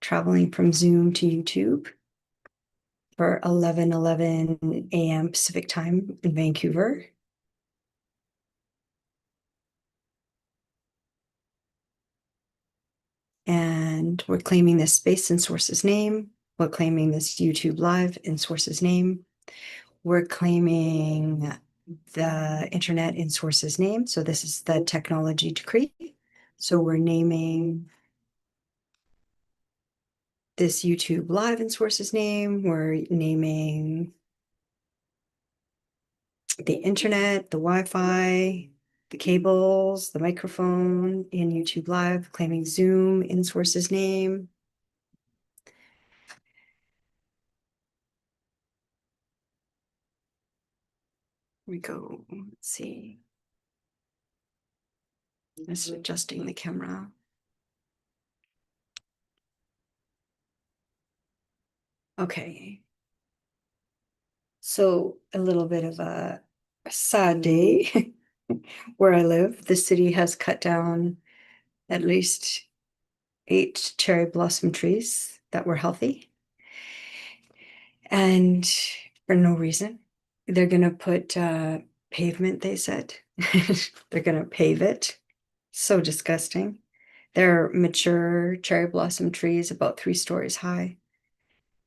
traveling from Zoom to YouTube for 11:11 a.m. Pacific time in Vancouver. And we're claiming this space in Source's name. We're claiming this YouTube live in Source's name. We're claiming the internet in Source's name. So this is the technology decree. So we're naming this YouTube live in Source's name. We're naming the internet, the Wi-Fi, the cables, the microphone in YouTube live, claiming Zoom in Source's name. Here we go. Let's see. Just adjusting the camera. Okay. So a little bit of a sad day where I live. The city has cut down at least 8 cherry blossom trees that were healthy. And for no reason. They're going to put pavement, they said. They're going to pave it. So disgusting. They're mature cherry blossom trees about 3 stories high.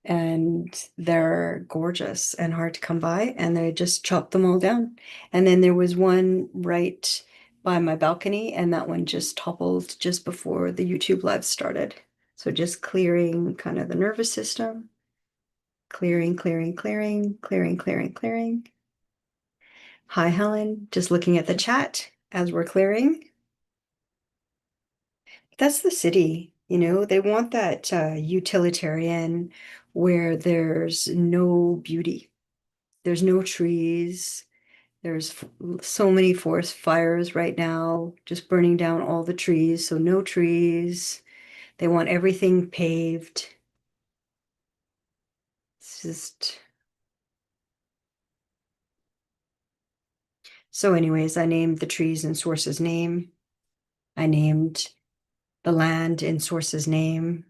And they're gorgeous and hard to come by. And they just chopped them all down. And then there was one right by my balcony, and that one just toppled just before the YouTube live started. So just clearing kind of the nervous system. Clearing, clearing, clearing, clearing, clearing, clearing. Hi, Helen. Just looking at the chat as we're clearing. That's the city, they want that utilitarian where there's no beauty. There's no trees. There's so many forest fires right now, just burning down all the trees. So no trees. They want everything paved. It's just... So anyways, I named the trees in Source's name. I named the land in Source's name.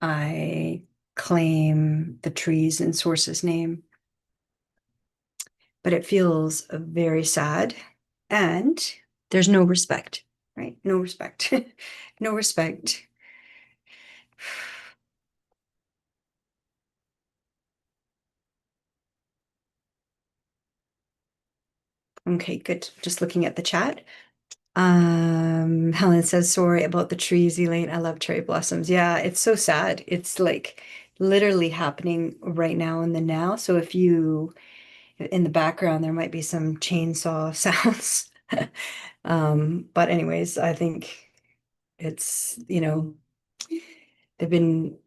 I claim the trees in Source's name. But it feels very sad. And there's no respect, right? No respect. No respect. Okay, good. Just looking at the chat. Helen says, sorry about the trees, Elaine. I love cherry blossoms. Yeah, it's so sad. It's like literally happening right now in the now. So if you, in the background, there might be some chainsaw sounds. But anyways, I think it's, they've been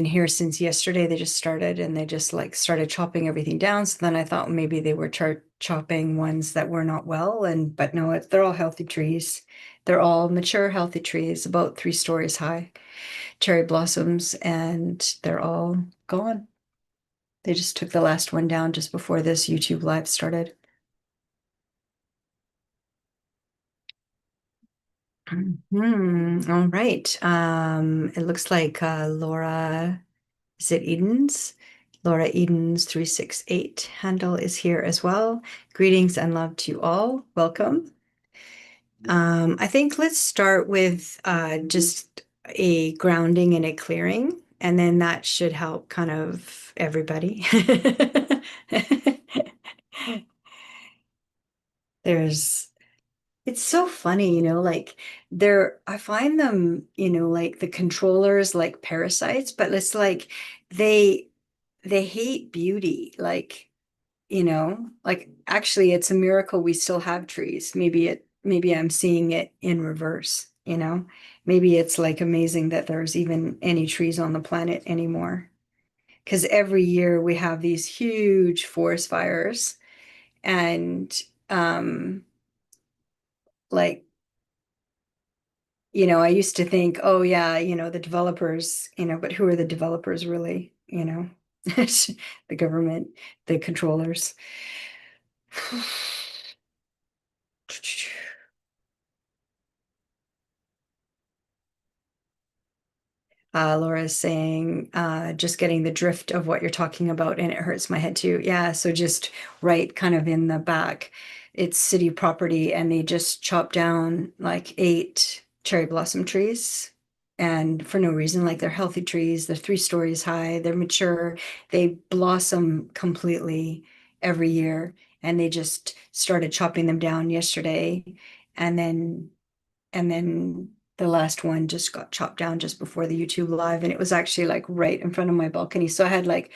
here since yesterday. They just started, and they just like started chopping everything down. So then I thought maybe they were chopping ones that were not well, but no, they're all healthy trees. They're all mature, healthy trees, about 3 stories high, cherry blossoms, and they're all gone. They just took the last one down just before this YouTube live started. All right. It looks like Laura, is it Eden's? Laura Eden's 368 handle is here as well. Greetings and love to you all. Welcome. I think let's start with just a grounding and a clearing, and then that should help kind of everybody. There's It's so funny, like I find them, like the controllers like parasites, but it's like they they hate beauty. Like actually it's a miracle we still have trees. Maybe I'm seeing it in reverse. Maybe it's like amazing that there's even any trees on the planet anymore. Because every year we have these huge forest fires, and like I used to think, oh yeah, the developers, but who are the developers really? The government, the controllers. Laura's saying, just getting the drift of what you're talking about, and it hurts my head too. Yeah, so just right kind of in the back, it's city property, and they just chopped down like 8 cherry blossom trees. And for no reason, like they're healthy trees, they're 3 stories high, they're mature, they blossom completely every year. And they just started chopping them down yesterday. And then and then the last one just got chopped down just before the YouTube live, and it was actually like right in front of my balcony. So I had like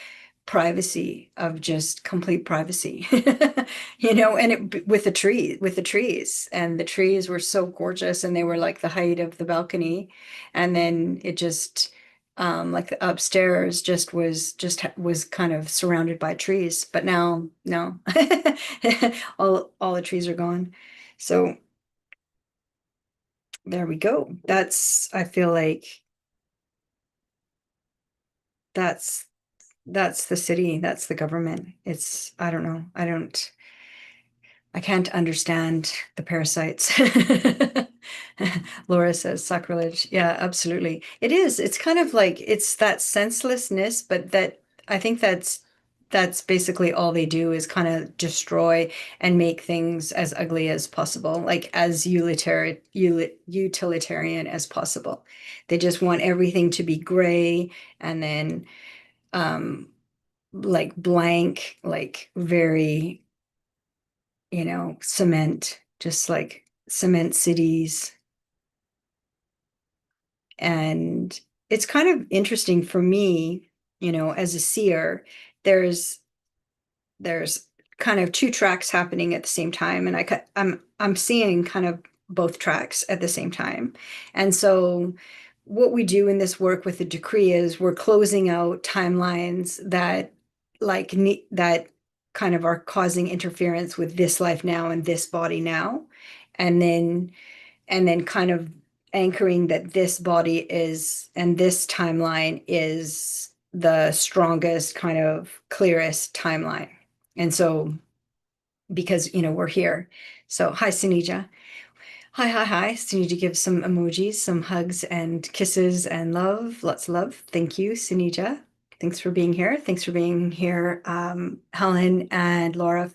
privacy of just complete privacy, and it with the trees, and the trees were so gorgeous, and they were like the height of the balcony, and then it just like the upstairs just was kind of surrounded by trees, but now no, all the trees are gone. So there we go. I feel like that's that's the city, that's the government. I don't know. I can't understand the parasites. Laura says sacrilege. Yeah, absolutely. It is. It's kind of like it's that senselessness, but that I think that's basically all they do is kind of destroy and make things as ugly as possible, like as utilitarian as possible. They just want everything to be gray and then um like blank, like very cement, just like cement cities. And it's kind of interesting for me, as a seer, there's there's kind of two tracks happening at the same time, and I'm seeing kind of both tracks at the same time. And so what we do in this work with the decree is we're closing out timelines that kind of are causing interference with this life now and this body now, and then kind of anchoring that this body is and this timeline is the strongest, kind of clearest timeline. And so, because, we're here. So, hi, Senija. Hi, hi, hi. Senija gives some emojis, some hugs and kisses and love. Lots of love. Thank you, Senija. Thanks for being here. Thanks for being here, Helen and Laura,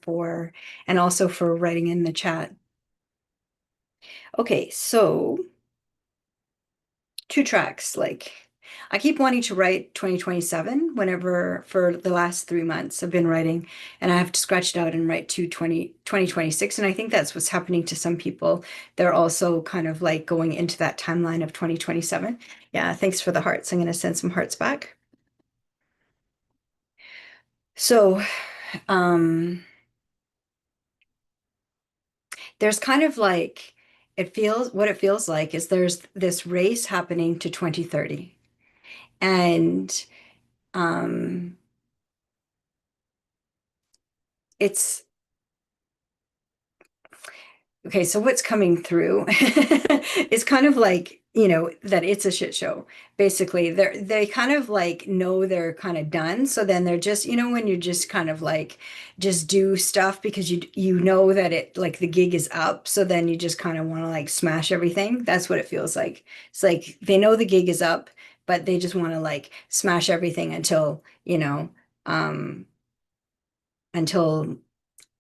and also for writing in the chat. Okay, so two tracks. Like, I keep wanting to write 2027 whenever for the last 3 months I've been writing, and I have to scratch it out and write 2026. And I think that's what's happening to some people. They're also kind of like going into that timeline of 2027. Yeah, thanks for the hearts. I'm going to send some hearts back. So, um, there's kind of like, what it feels like is there's this race happening to 2030. And um, it's okay, so what's coming through is kind of like, that it's a shit show. Basically, they kind of like know they're kind of done. So then they're just, when you just kind of like just do stuff because you know that it like the gig is up. So then you just kind of want to like smash everything. That's what it feels like. It's like they know the gig is up, but they just want to like smash everything um, until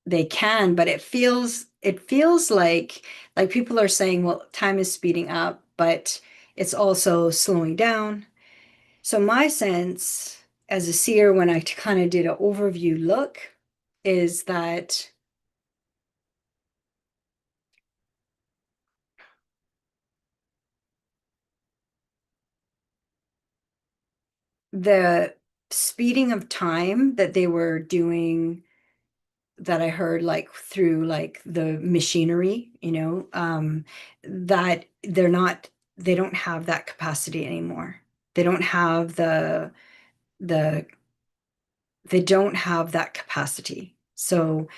they can, but it feels like people are saying, well, time is speeding up, but it's also slowing down. So my sense as a seer, when I kind of did an overview look, is that the speeding of time that they were doing, that I heard like through like the machinery, that they don't have that capacity anymore. They don't have the they don't have that capacity. So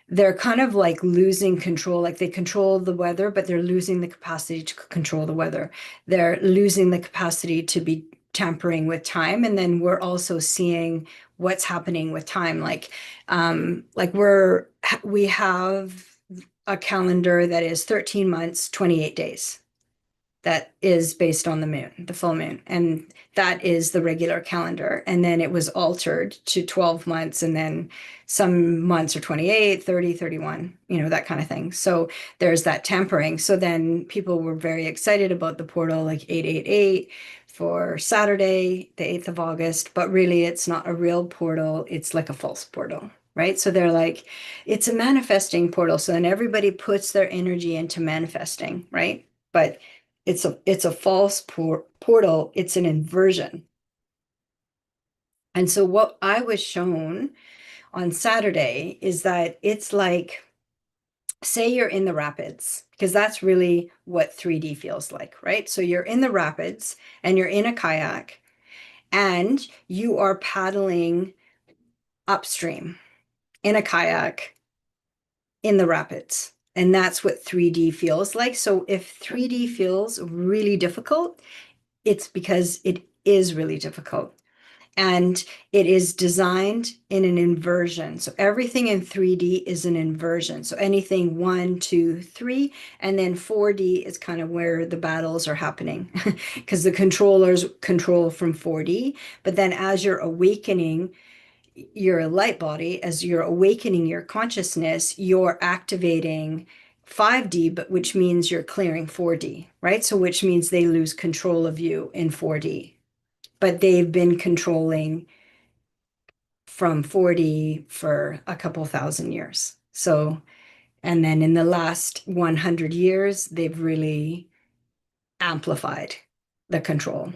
they're kind of like losing control. Like they control the weather, but they're losing the capacity to control the weather. They're losing the capacity to be tampering with time. And then we're also seeing what's happening with time. Like we have a calendar that is 13 months, 28 days. that is based on the moon, the full moon. And that is the regular calendar. And then it was altered to 12 months, and then some months are 28, 30, 31, that kind of thing. So there's that tempering. So then people were very excited about the portal, like 888 for Saturday, the 8th of August, but really it's not a real portal. It's like a false portal. Right. So they're like, it's a manifesting portal. So then everybody puts their energy into manifesting, right? But it's a false portal. It's an inversion. And so what I was shown on Saturday is that it's like, say you're in the rapids, because that's really what 3D feels like, right? So you're in the rapids and you're in a kayak and you are paddling upstream in a kayak in the rapids. And that's what 3D feels like. So if 3D feels really difficult, it's because it is really difficult. And it is designed in an inversion. So everything in 3D is an inversion. So anything 1, 2, 3, and then 4D is kind of where the battles are happening because the controllers control from 4D. But then as you're awakening your light body, as you're awakening your consciousness, you're activating 5D, but which means you're clearing 4D, right? So which means they lose control of you in 4D, but they've been controlling from 4D for a couple thousand years. So, and then in the last 100 years, they've really amplified the control.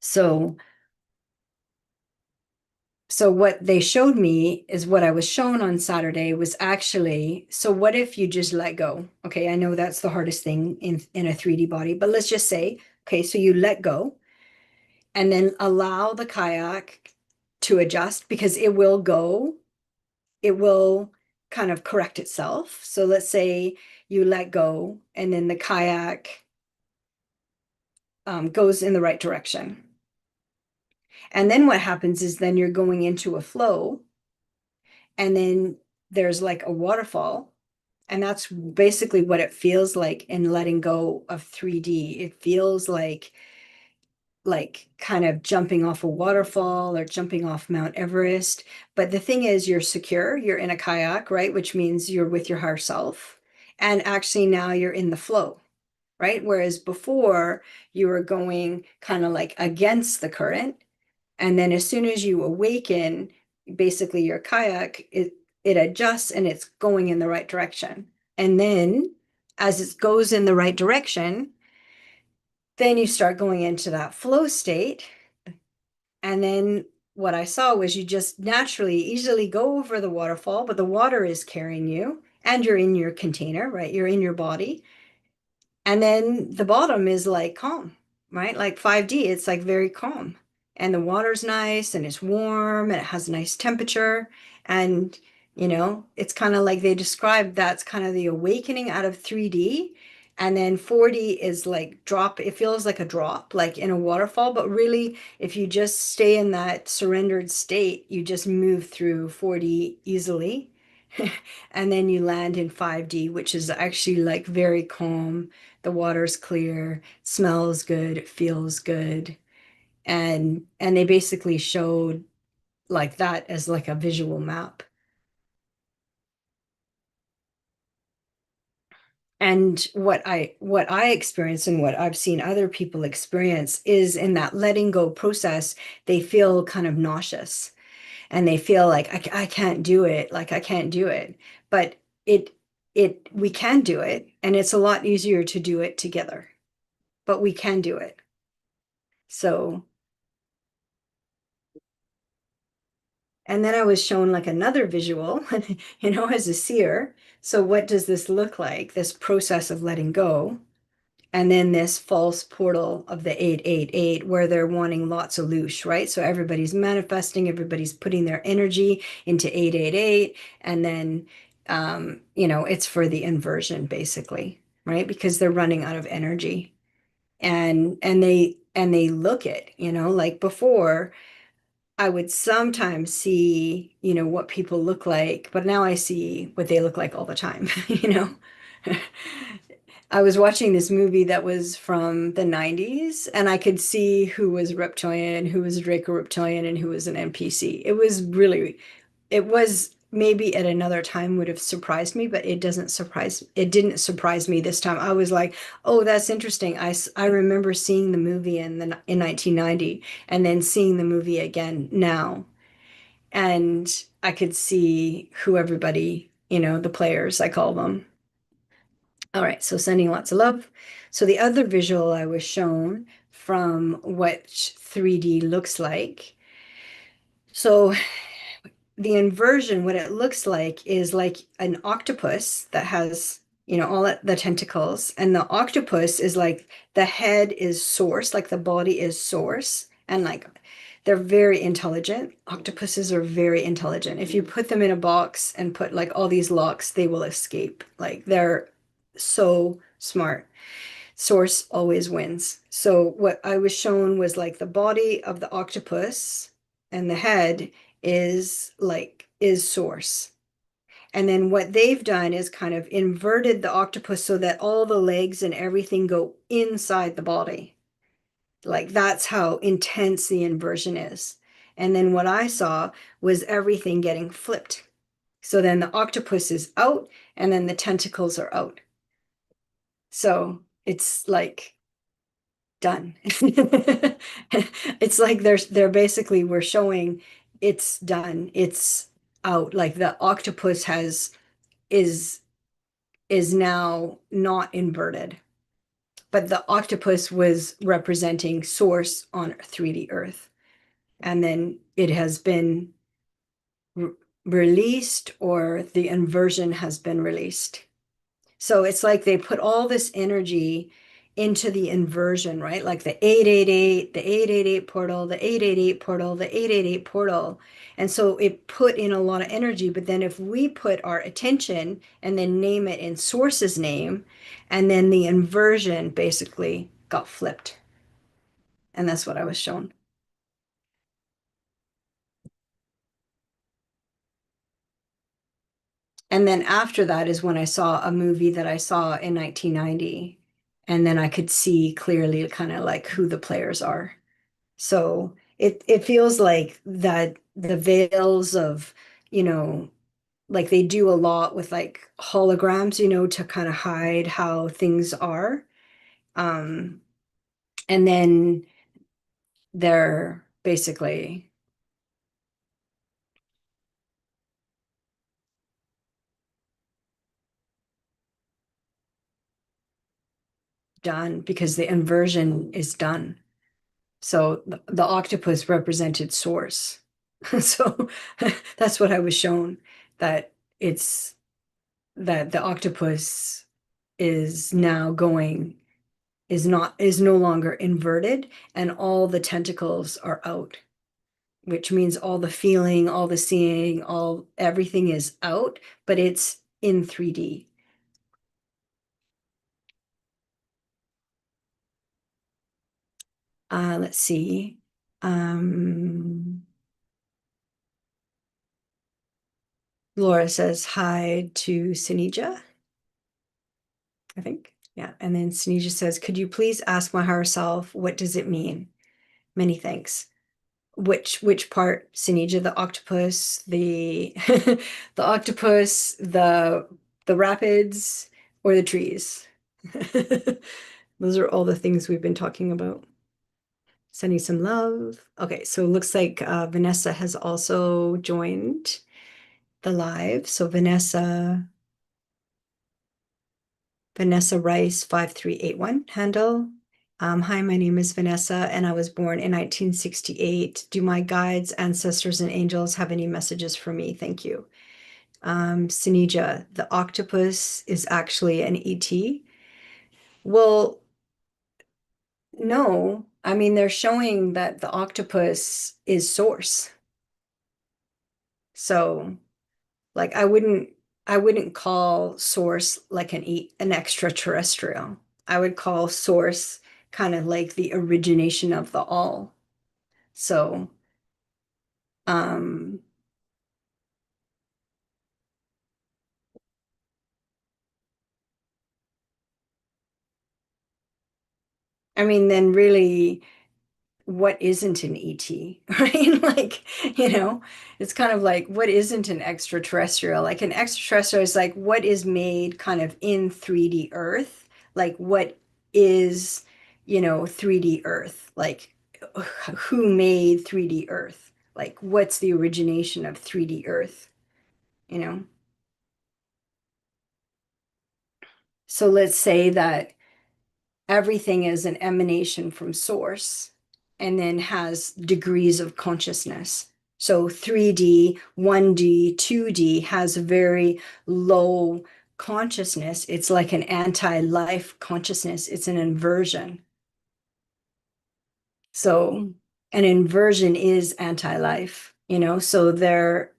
So so what they showed me is what I was shown on Saturday was actually, so what if you just let go? Okay, I know that's the hardest thing in a 3D body, but let's just say, okay, so you let go and then allow the kayak to adjust because it will kind of correct itself. So let's say you let go and then the kayak goes in the right direction. And then what happens is then you're going into a flow and then there's like a waterfall. And that's basically what it feels like in letting go of 3D. It feels like kind of jumping off a waterfall or jumping off Mount Everest. But the thing is, you're secure, you're in a kayak, right? Which means you're with your higher self. And actually now you're in the flow, right? Whereas before you were going kind of like against the current. And then as soon as you awaken, basically your kayak, it adjusts and it's going in the right direction. And then as it goes in the right direction, then you start going into that flow state. And then what I saw was you just naturally, easily go over the waterfall, but the water is carrying you and you're in your container, right? You're in your body. And then the bottom is like calm, right? Like 5D, it's like very calm. And the water's nice and it's warm and it has a nice temperature. And, it's kind of like they described that's kind of the awakening out of 3D. And then 4D is like drop, it feels like a drop, like in a waterfall. But really, if you just stay in that surrendered state, you just move through 4D easily. And then you land in 5D, which is actually like very calm. The water's clear, smells good, it feels good. And they basically showed like that as like a visual map. And what I experience and what I've seen other people experience is in that letting go process, they feel kind of nauseous and they feel like I can't do it, like I can't do it. But it we can do it, and it's a lot easier to do it together, but we can do it. So, and then I was shown like another visual, as a seer. So what does this look like? This process of letting go. And then this false portal of the 888 where they're wanting lots of loosh, right? So everybody's manifesting, everybody's putting their energy into 888. And then, it's for the inversion basically, right? Because they're running out of energy. And they look it, like before I would sometimes see, what people look like, but now I see what they look like all the time, you know? I was watching this movie that was from the 90s, and I could see who was reptilian, who was Draco reptilian, and who was an NPC. It was maybe at another time would have surprised me, but it didn't surprise me this time. I was like, oh, that's interesting. I remember seeing the movie in 1990 and then seeing the movie again now. And I could see who everybody, the players, I call them. All right, so sending lots of love. So the other visual I was shown from what 3D looks like. So the inversion, what it looks like is like an octopus that has, all the tentacles. And the octopus is like the head is source, like the body is source. And like they're very intelligent. Octopuses are very intelligent. If you put them in a box and put like all these locks, they will escape. Like they're so smart. Source always wins. So what I was shown was like the body of the octopus and the head is source. And then what they've done is kind of inverted the octopus so that all the legs and everything go inside the body. Like that's how intense the inversion is. And then what I saw was everything getting flipped. So then the octopus is out and then the tentacles are out. So it's like done. It's like they're basically we're showing it's done. It's out. Like the octopus is is now not inverted. But the octopus was representing source on 3D Earth. And then it has been re released or the inversion has been released. So it's like they put all this energy into the inversion, right? Like the 888, the 888 portal, the 888 portal, the 888 portal. And so it put in a lot of energy. But then if we put our attention and then name it in source's name, and then the inversion basically got flipped. And that's what I was shown. And then after that is when I saw a movie that I saw in 1990. And then I could see clearly kind of like who the players are. So it feels like that the veils of, you know, like they do a lot with like holograms, to kind of hide how things are. Um, and then they're basically done because the inversion is done. So the octopus represented source. So that's what I was shown that it's that the octopus is now going is no longer inverted and all the tentacles are out, which means all the feeling, all the seeing, all everything is out, but it's in 3D. Let's see. Um, Laura says hi to Senija, I think. Yeah. And then Senija says, could you please ask my higher self, what does it mean? Many thanks. Which part, Senija, the octopus, the the octopus, the rapids, or the trees? Those are all the things we've been talking about. Sending some love. Okay, so it looks like Vanessa has also joined the live. So Vanessa Rice 5381 handle. Hi, my name is Vanessa, and I was born in 1968. Do my guides, ancestors, and angels have any messages for me? Thank you. Senija, the octopus is actually an ET. Well, no. I mean, they're showing that the octopus is source. So, like, I wouldn't call source like an extraterrestrial. I would call source kind of like the origination of the all. So, um, I mean, then really, what isn't an ET, right? Like, it's kind of like what isn't an extraterrestrial? Like an extraterrestrial is like what is made kind of in 3D Earth? Like what is, 3D Earth? Like who made 3D Earth? Like what's the origination of 3D Earth, you know? So let's say that everything is an emanation from source and then has degrees of consciousness. So 3D, 1D, 2D has a very low consciousness. It's like an anti-life consciousness. It's an inversion. So an inversion is anti-life, so they're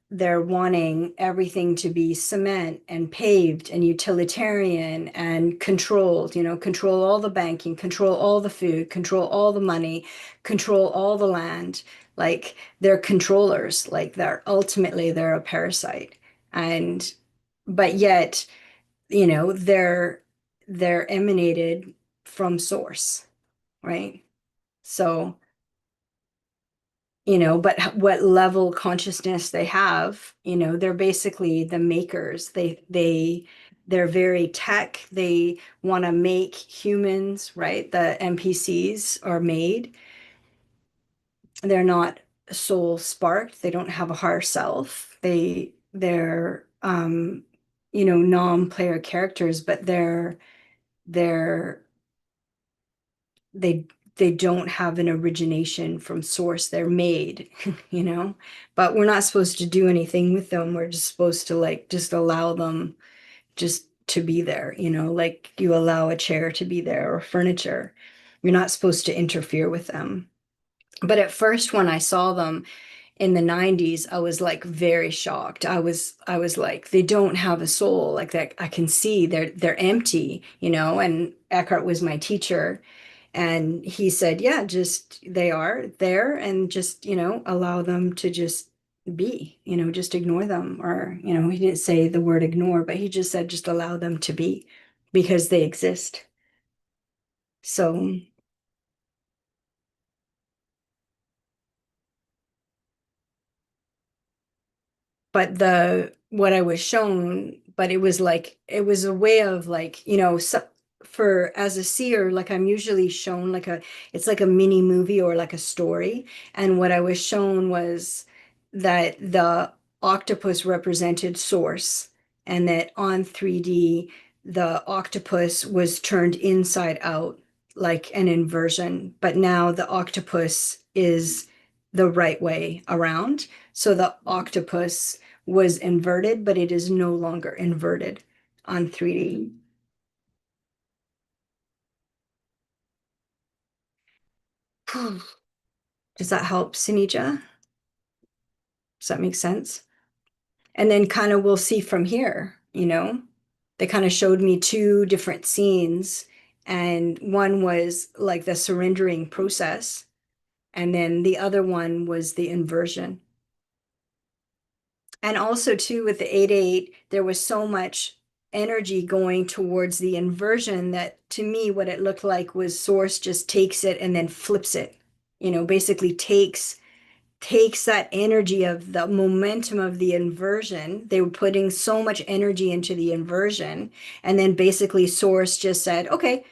wanting everything to be cement and paved and utilitarian and controlled, control all the banking, control all the food, control all the money, control all the land. Like they're controllers, like they're a parasite. And but yet, they're emanated from source, right? So but what level consciousness they have, they're basically the makers. They're very tech. They want to make humans, right? The NPCs are made. They're not soul sparked. They don't have a higher self. They're non-player characters, but they're they they don't have an origination from source. They're made, but we're not supposed to do anything with them. We're just supposed to like just allow them just to be there, like you allow a chair to be there or furniture. You're not supposed to interfere with them. But at first, when I saw them in the 90s, I was like very shocked. I was like, they don't have a soul. Like that I can see they're empty, and Eckhart was my teacher. And he said, yeah, just they are there and just, allow them to just be, just ignore them. Or, he didn't say the word ignore, but he just said, just allow them to be because they exist. So, but what I was shown, but it was a way of like, for as a seer, like I'm usually shown it's like a mini movie or like a story. And what I was shown was that the octopus represented source, and that on 3D, the octopus was turned inside out like an inversion, but now the octopus is the right way around. So the octopus was inverted, but it is no longer inverted on 3D. Does that help, Senija? Does that make sense? And then kind of we'll see from here, They kind of showed me two different scenes, and one was like the surrendering process, and then the other one was the inversion. And also too with the 8-8, there was so much energy going towards the inversion that to me what it looked like was source just takes it and then flips it. Basically takes that energy of the momentum of the inversion. They were putting so much energy into the inversion, and then basically source just said, okay,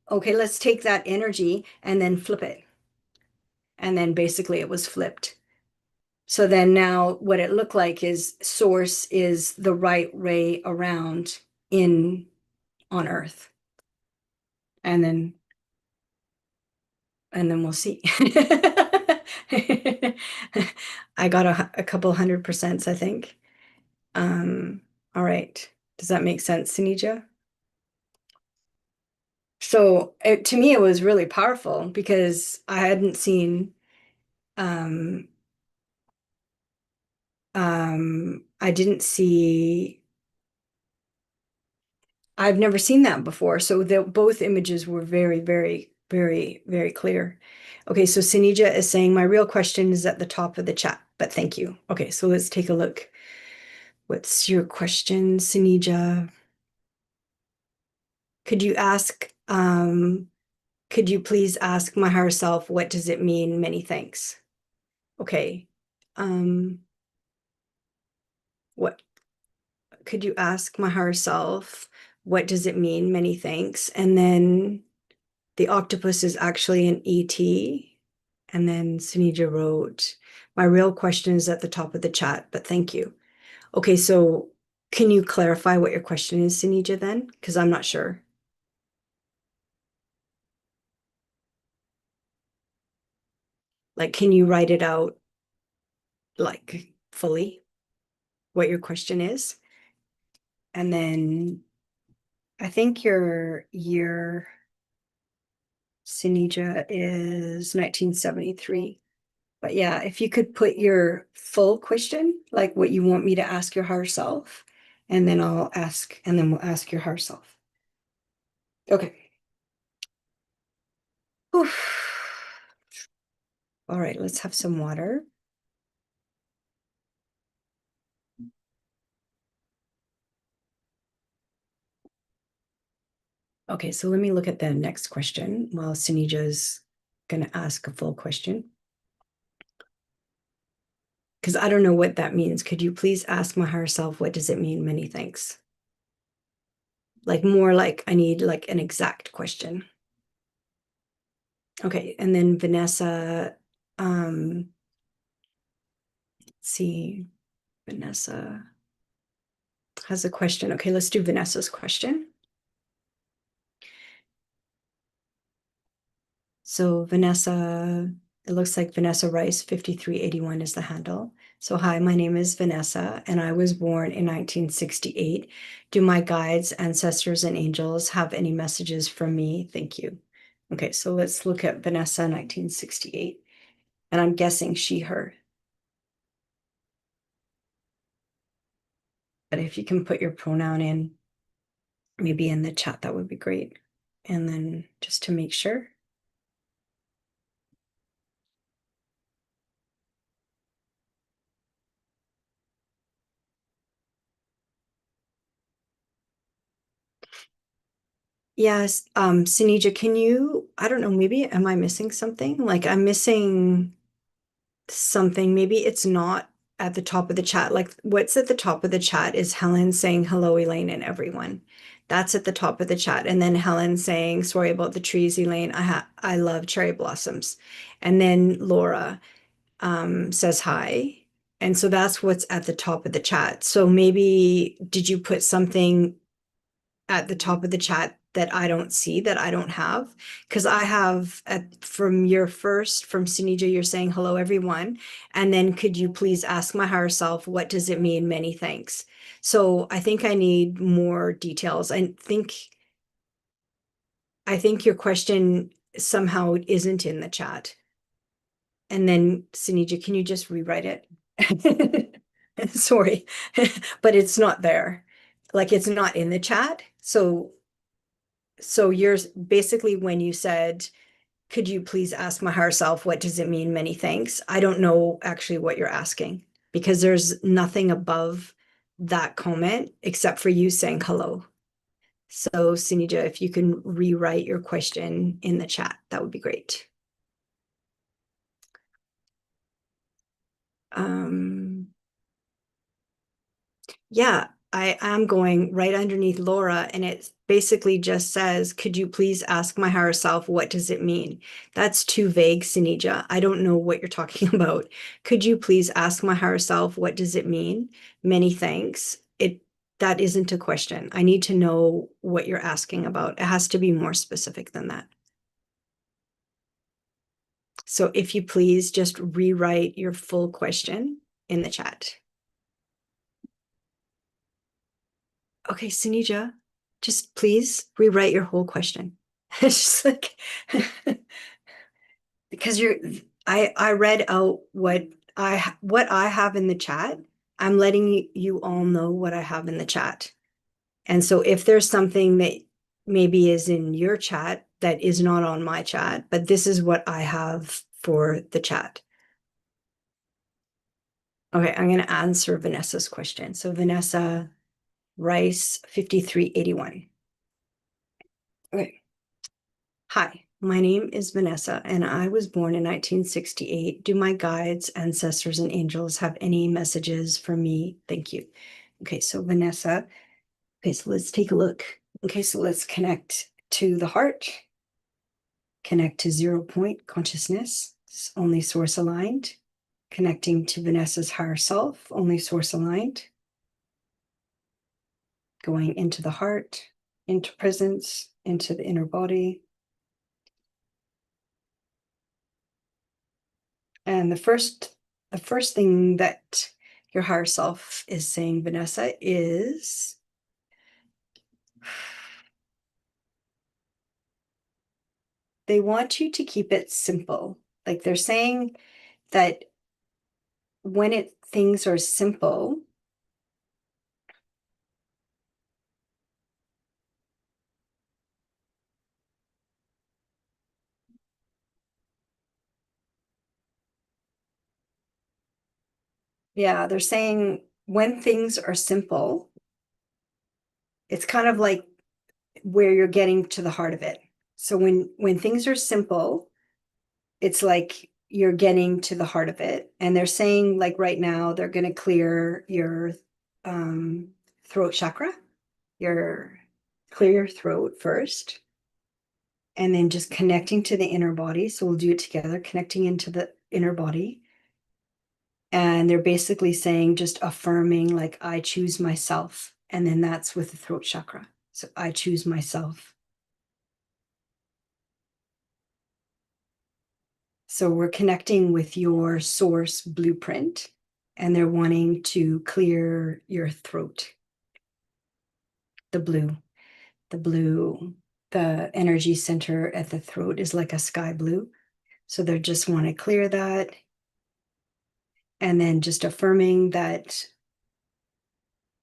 let's take that energy and then flip it. And then basically it was flipped. So then now what it looked like is source is the right way around in on Earth. And then we'll see. I got a couple 100%, I think. All right. Does that make sense, Senija? So to me, it was really powerful because I hadn't seen I didn't see I've never seen that before. So both images were very, very, very, very clear. Okay, so Senija is saying my real question is at the top of the chat, but thank you. Okay, so let's take a look. What's your question, Senija? Could you ask could you please ask my higher self, what does it mean? Many thanks. Okay. What could you ask my higher self, what does it mean? Many thanks. And then the octopus is actually an ET. And then Senija wrote, my real question is at the top of the chat, but thank you. Okay, so can you clarify what your question is, Senija, then? Because I'm not sure. Like, can you write it out like fully, what your question is? And then I think your year, Senija, is 1973. But yeah, if you could put your full question, like what you want me to ask your higher self, and then I'll ask, and then we'll ask your higher self. Okay. Oof. All right, let's have some water. Okay, so let me look at the next question while Senija's going to ask a full question. Because I don't know what that means. Could you please ask my higher self, what does it mean? Many thanks. Like more like I need like an exact question. Okay, and then Vanessa, let's see, Vanessa has a question. Okay, let's do Vanessa's question. So Vanessa, it looks like Vanessa Rice 5381 is the handle. So hi, my name is Vanessa and I was born in 1968. Do my guides, ancestors, and angels have any messages from me? Thank you. Okay, so let's look at Vanessa 1968. And I'm guessing she, her. But if you can put your pronoun in, maybe in the chat, that would be great. And then just to make sure. Yes, Senija, can you, I don't know, maybe am I missing something? Like I'm missing something. Maybe it's not at the top of the chat. Like what's at the top of the chat is Helen saying hello, Elaine, and everyone. That's at the top of the chat. And then Helen saying, sorry about the trees, Elaine. I love cherry blossoms. And then Laura says hi. And so that's what's at the top of the chat. So maybe did you put something at the top of the chat that I don't see, that I don't have? Because I have from your first, from Senija, you're saying hello, everyone. And then could you please ask my higher self, what does it mean? Many thanks. So I think I need more details. I think your question somehow isn't in the chat. And then Senija, can you just rewrite it? Sorry, but it's not there. Like it's not in the chat. So you're basically when you said, could you please ask my higher self, what does it mean? Many thanks. I don't know actually what you're asking because there's nothing above that comment except for you saying hello. So Senija, if you can rewrite your question in the chat, that would be great. Yeah, I am going right underneath Laura, and it basically just says, could you please ask my higher self, what does it mean? That's too vague, Senija. I don't know what you're talking about. Could you please ask my higher self, what does it mean? Many thanks. That isn't a question. I need to know what you're asking about. It has to be more specific than that. So if you please just rewrite your full question in the chat. Okay, Senija, just please rewrite your whole question. It's just like because I read out what I have in the chat. I'm letting you all know what I have in the chat. And so if there's something that maybe is in your chat that is not on my chat, but this is what I have for the chat. Okay, I'm going to answer Vanessa's question. So Vanessa Rice 5381. Okay. Hi, My name is Vanessa, and I was born in 1968. Do my guides, ancestors, and angels have any messages for me? Thank you. Okay, so Vanessa. Okay, so let's take a look. Okay, so let's connect to the heart, connect to 0 point consciousness, only source aligned, connecting to Vanessa's higher self, only source aligned, going into the heart, into presence, into the inner body. And the first thing that your higher self is saying, Vanessa, is they want you to keep it simple. Like they're saying that when things are simple, yeah, they're saying when things are simple, it's kind of like where you're getting to the heart of it. So when things are simple, it's like you're getting to the heart of it. And they're saying, like right now, they're going to clear your throat chakra, your clear your throat first, and then just connecting to the inner body. So we'll do it together, connecting into the inner body. And they're basically saying, just affirming, like, I choose myself. And then that's with the throat chakra. So I choose myself. So we're connecting with your source blueprint, and they're wanting to clear your throat. The blue, the energy center at the throat is like a sky blue. So they just want to clear that. And then just affirming that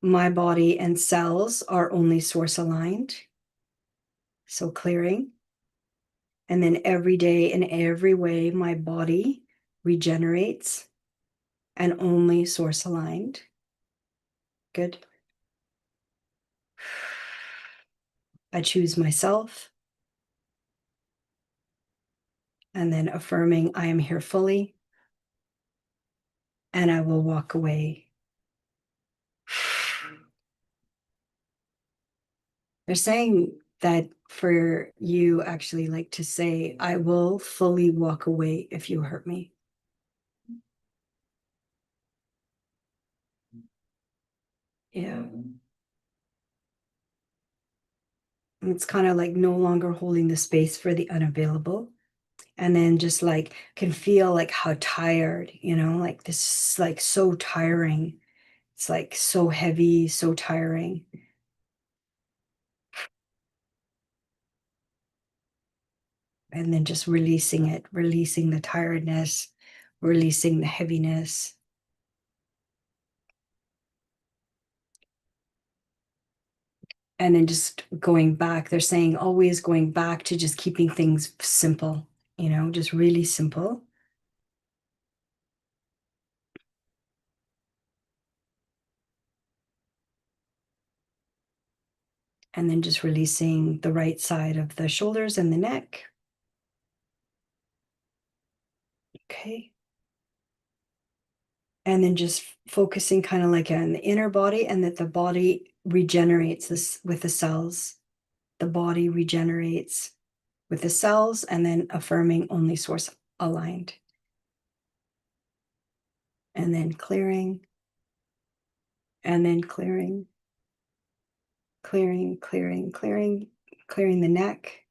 my body and cells are only source aligned. So clearing. And then every day in every way, my body regenerates and only source aligned. Good. I choose myself. And then affirming, I am here fully and I will walk away. They're saying that for you actually like to say, I will fully walk away if you hurt me. Yeah. It's kind of like no longer holding the space for the unavailable. And then just like can feel like how tired, like this is like so tiring. It's like so heavy, so tiring. And then just releasing it, releasing the tiredness, releasing the heaviness. And then just going back, they're saying always going back to just keeping things simple, just really simple. And then just releasing the right side of the shoulders and the neck. Okay. And then just focusing kind of like on the inner body, and that the body regenerates this with the cells. The body regenerates with the cells, and then affirming only source aligned. And then clearing, and then clearing, clearing, clearing, clearing, clearing the neck.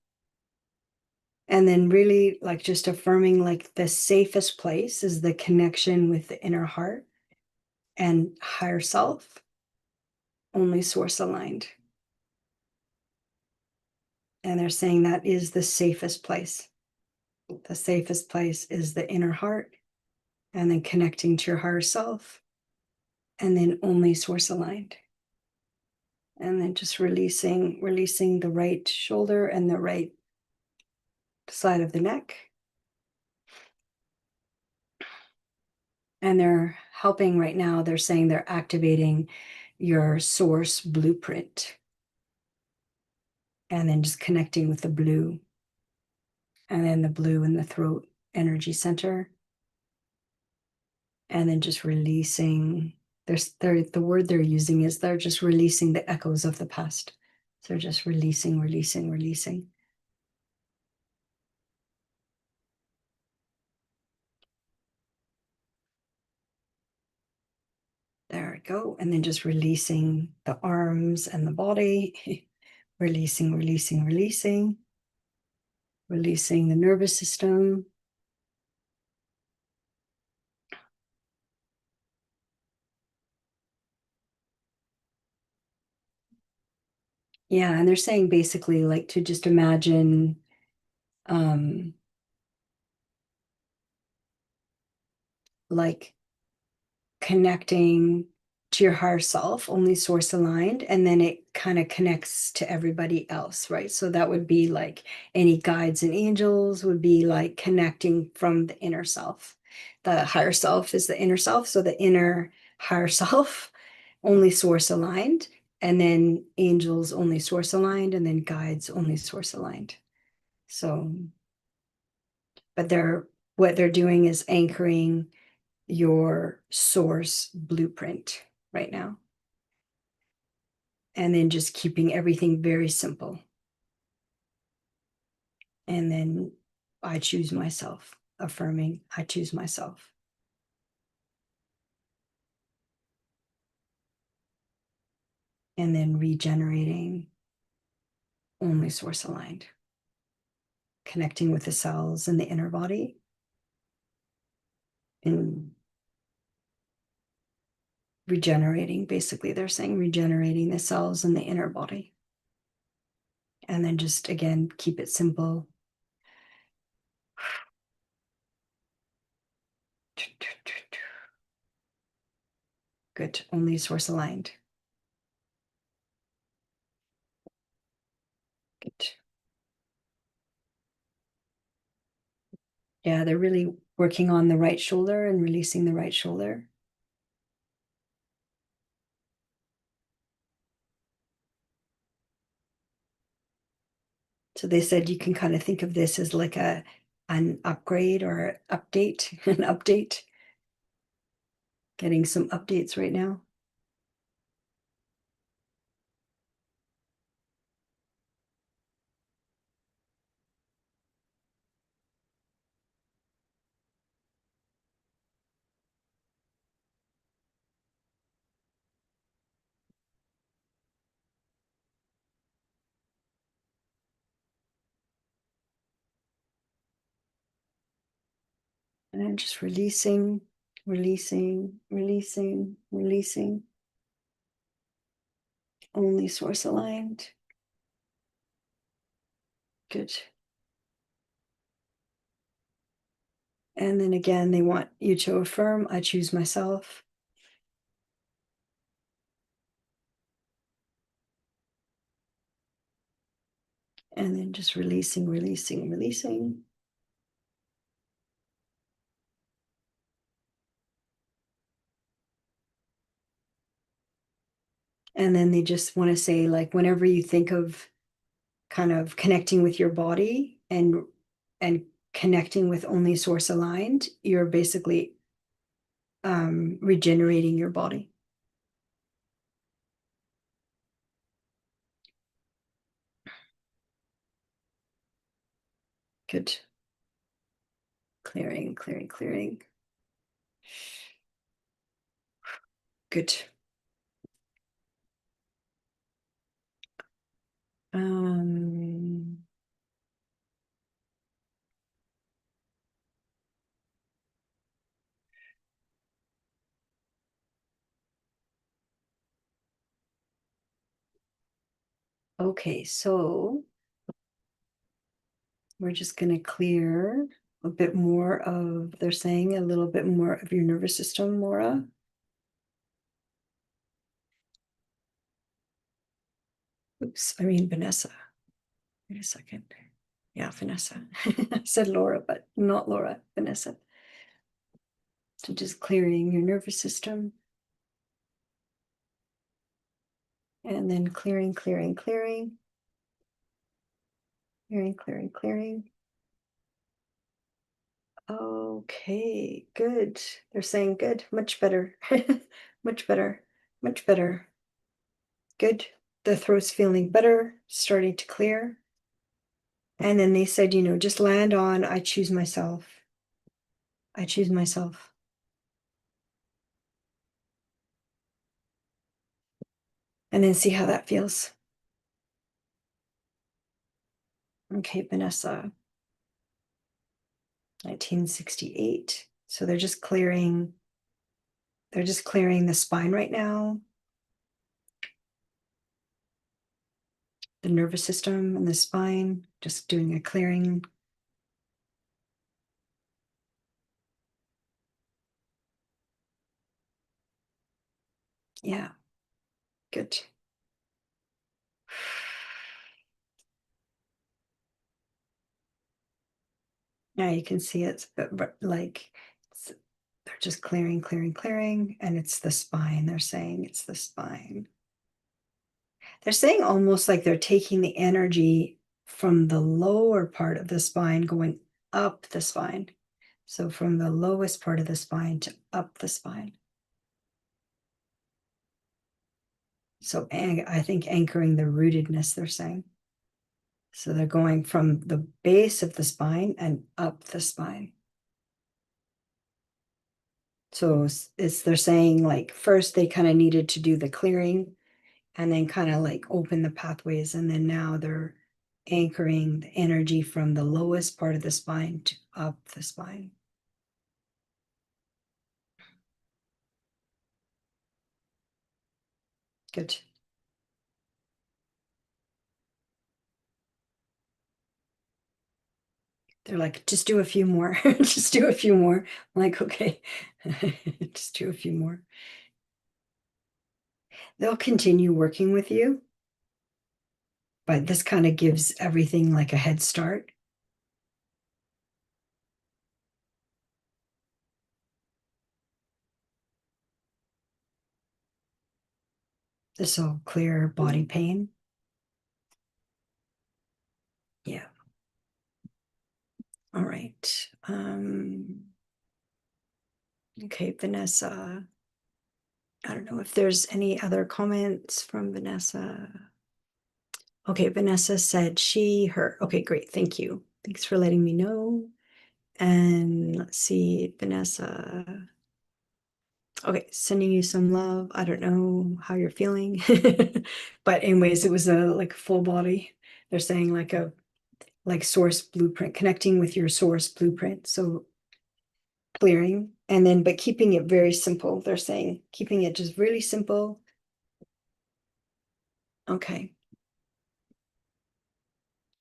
And then really like just affirming like the safest place is the connection with the inner heart and higher self, only source aligned. And they're saying that is the safest place. The safest place is the inner heart, and then connecting to your higher self, and then only source aligned. And then just releasing the right shoulder and the right side of the neck. And they're helping right now. They're saying they're activating your source blueprint, and then just connecting with the blue. And then the blue in the throat energy center. And then just releasing. The word they're using is they're just releasing the echoes of the past. So they're just releasing, releasing, releasing. There we go. And then just releasing the arms and the body. Releasing, releasing, releasing. Releasing the nervous system. Yeah, and they're saying basically like to just imagine like connecting to your higher self, only source aligned, and then it kind of connects to everybody else, right? So that would be like any guides and angels would be like connecting from the inner self. The higher self is the inner self, so the inner higher self only source aligned, and then angels only source aligned, and then guides only source aligned. So, but what they're doing is anchoring your source blueprint right now. And then just keeping everything very simple. And then I choose myself, affirming, I choose myself. And then regenerating, only source aligned, connecting with the cells in the inner body and regenerating. Basically, they're saying regenerating the cells in the inner body. And then just again, keep it simple. Good, only source aligned. Good. Yeah, they're really working on the right shoulder and releasing the right shoulder. So they said you can kind of think of this as like an upgrade or update, an update. Getting some updates right now. And I'm just releasing, releasing, releasing, releasing. Only source aligned. Good. And then again, they want you to affirm, I choose myself. And then just releasing, releasing, releasing. And then they just want to say, like, whenever you think of kind of connecting with your body and connecting with only source aligned, you're basically regenerating your body. Good. Clearing, clearing, clearing. Good. Um, okay, so we're just going to clear a bit more of, they're saying a little bit more of your nervous system, Laura. Oops, I mean Vanessa. Wait a second. Yeah, Vanessa. I said Laura, but not Laura, Vanessa. So just clearing your nervous system. And then clearing, clearing, clearing. Clearing, clearing, clearing. Okay, good. They're saying good, much better, much better, much better. Good. The throat's feeling better, starting to clear. And then they said, just land on, I choose myself. I choose myself. And then see how that feels. Okay, Vanessa, 1968. So they're just clearing the spine right now, the nervous system and the spine, just doing a clearing. Yeah, good. Yeah, you can see it's like they're just clearing, clearing, clearing, and it's the spine. They're saying it's the spine. They're saying almost like they're taking the energy from the lower part of the spine going up the spine. So from the lowest part of the spine to up the spine. So I think anchoring the rootedness, they're saying. So they're going from the base of the spine and up the spine. So they're saying like first they kind of needed to do the clearing and then kind of like open the pathways. And then now they're anchoring the energy from the lowest part of the spine to up the spine. Good. They're like, just do a few more. Just do a few more. I'm like, okay, just do a few more. They'll continue working with you, but this kind of gives everything like a head start. This will clear body pain. Yeah. All right. Okay, Vanessa. I don't know if there's any other comments from Vanessa. Okay, Vanessa said she, her. Okay, great. Thank you. Thanks for letting me know. And let's see, Vanessa. Okay, sending you some love. I don't know how you're feeling. But anyways, it was a like full body. They're saying like a like source blueprint, connecting with your source blueprint. So clearing and then but keeping it very simple. They're saying keeping it just really simple. Okay.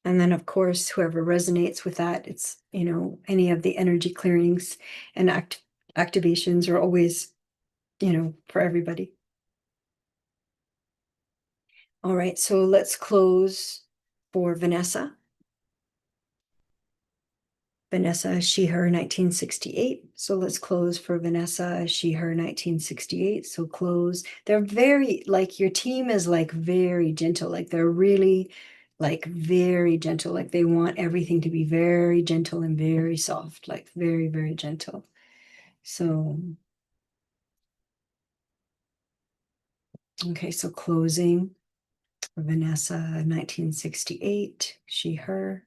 And then, of course, whoever resonates with that, it's, any of the energy clearings and activations are always, for everybody. All right, so let's close for Vanessa. Vanessa, she, her, 1968. So let's close for Vanessa, she, her, 1968. So close. They're very, like, your team is like very gentle. Like they're really like very gentle. Like they want everything to be very gentle and very soft, like very, very gentle. So, okay, so closing for Vanessa, 1968, she, her,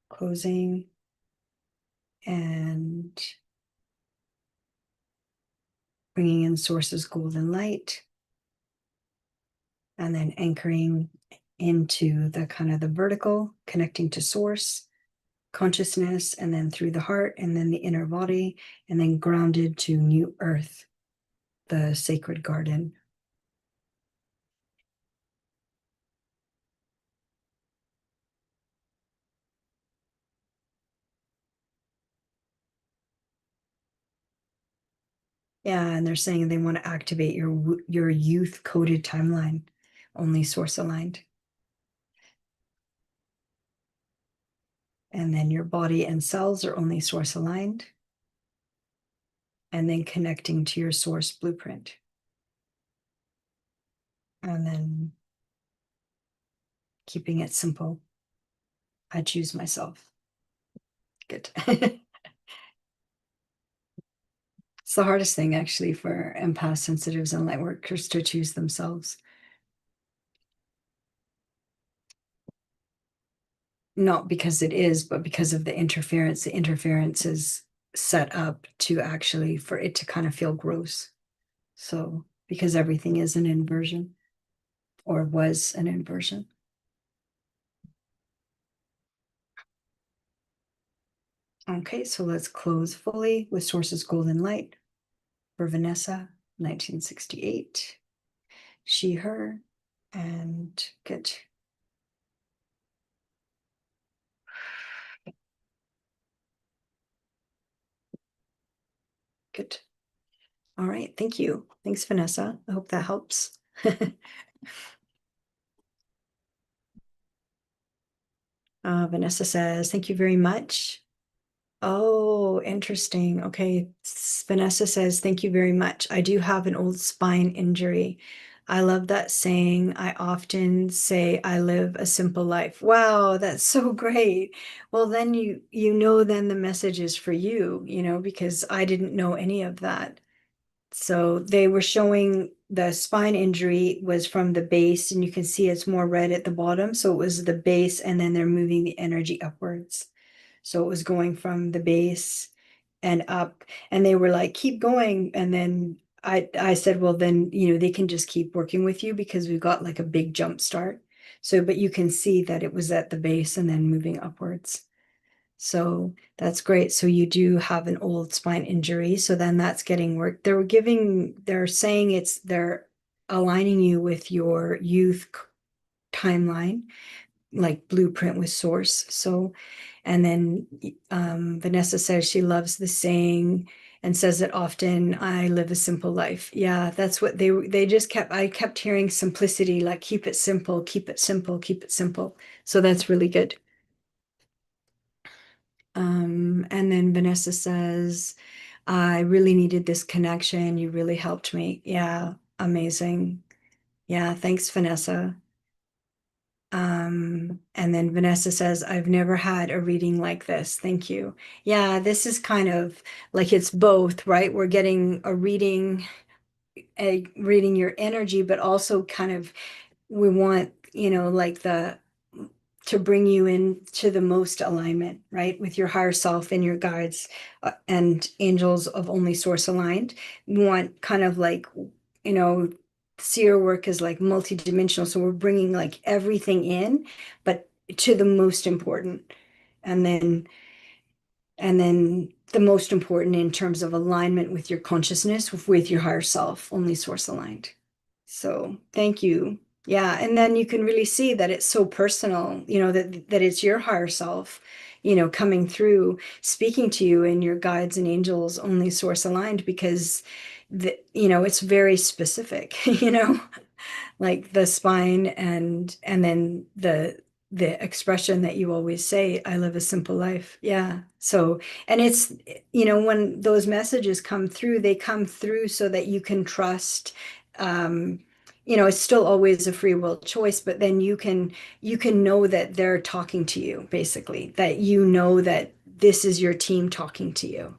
closing. And bringing in source's golden light, and then anchoring into the kind of the vertical, connecting to source consciousness, and then through the heart, and then the inner body, and then grounded to new earth, the sacred garden. Yeah, and they're saying they want to activate your youth coded timeline, only source aligned. And then your body and cells are only source aligned. And then connecting to your source blueprint. And then keeping it simple. I choose myself. Good. It's the hardest thing actually for empath sensitives and light workers to choose themselves. Not because it is, but because of the interference. The interference is set up to actually for it to kind of feel gross. So because everything is an inversion or was an inversion. Okay, so let's close fully with Source's Golden Light for Vanessa, 1968. She, her, and good. Good. All right, thank you. Thanks, Vanessa. I hope that helps. Vanessa says, thank you very much. Oh, interesting. Okay. Vanessa says, thank you very much. I do have an old spine injury. I love that saying. I often say I live a simple life. Wow, that's so great. Well, then you know then the message is for you, because I didn't know any of that. So they were showing the spine injury was from the base, and you can see it's more red at the bottom. So it was the base, and then they're moving the energy upwards. So it was going from the base and up, and they were like, keep going. And then I said, well, then, they can just keep working with you because we've got like a big jump start. So, but you can see that it was at the base and then moving upwards. So that's great. So you do have an old spine injury. So then that's getting work. They're saying they're aligning you with your youth timeline, like blueprint with source. So, and then Vanessa says she loves the saying and says it often, I live a simple life. Yeah, that's what they just I kept hearing simplicity, like keep it simple, keep it simple, keep it simple. So that's really good. And then Vanessa says, I really needed this connection. You really helped me. Yeah, amazing. Yeah, thanks, Vanessa. And then Vanessa says, I've never had a reading like this. Thank you. Yeah, this is kind of like it's both, right? We're getting reading your energy, but also kind of we want, like to bring you into the most alignment, right? With your higher self and your guides and angels of only source aligned. We want kind of like, you know, seer work is like multidimensional. So we're bringing like everything in, but to the most important. And then the most important in terms of alignment with your consciousness, with your higher self, only source aligned. So thank you. Yeah. And then you can really see that it's so personal, that it's your higher self, coming through, speaking to you and your guides and angels only source aligned because it's very specific, like the spine and then the expression that you always say, I live a simple life. Yeah. So, and it's, when those messages come through, they come through so that you can trust, um, it's still always a free will choice, but then you can know that they're talking to you, basically, that that this is your team talking to you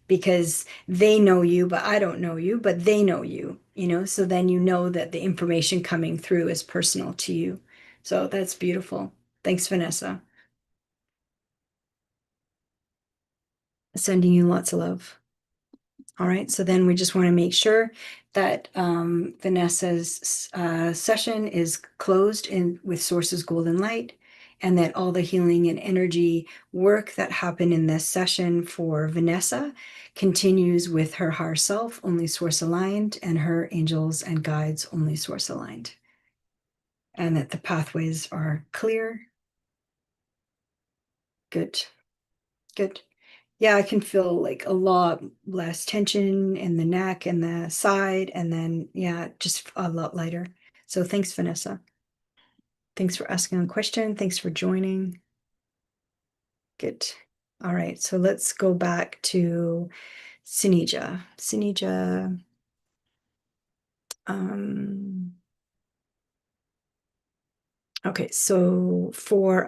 because they know you, but I don't know you, but they know you, so then you know that the information coming through is personal to you. So that's beautiful. Thanks, Vanessa. Sending you lots of love. All right, so then we just want to make sure that Vanessa's session is closed in with Source's Golden Light, and that all the healing and energy work that happened in this session for Vanessa continues with her higher self, only source aligned, and her angels and guides, only source aligned, and that the pathways are clear. Good, good. Yeah, I can feel like a lot less tension in the neck and the side, and then, yeah, just a lot lighter. So thanks, Vanessa. Thanks for asking a question. Thanks for joining. Good. All right, so let's go back to Senija. Senija, um, okay, so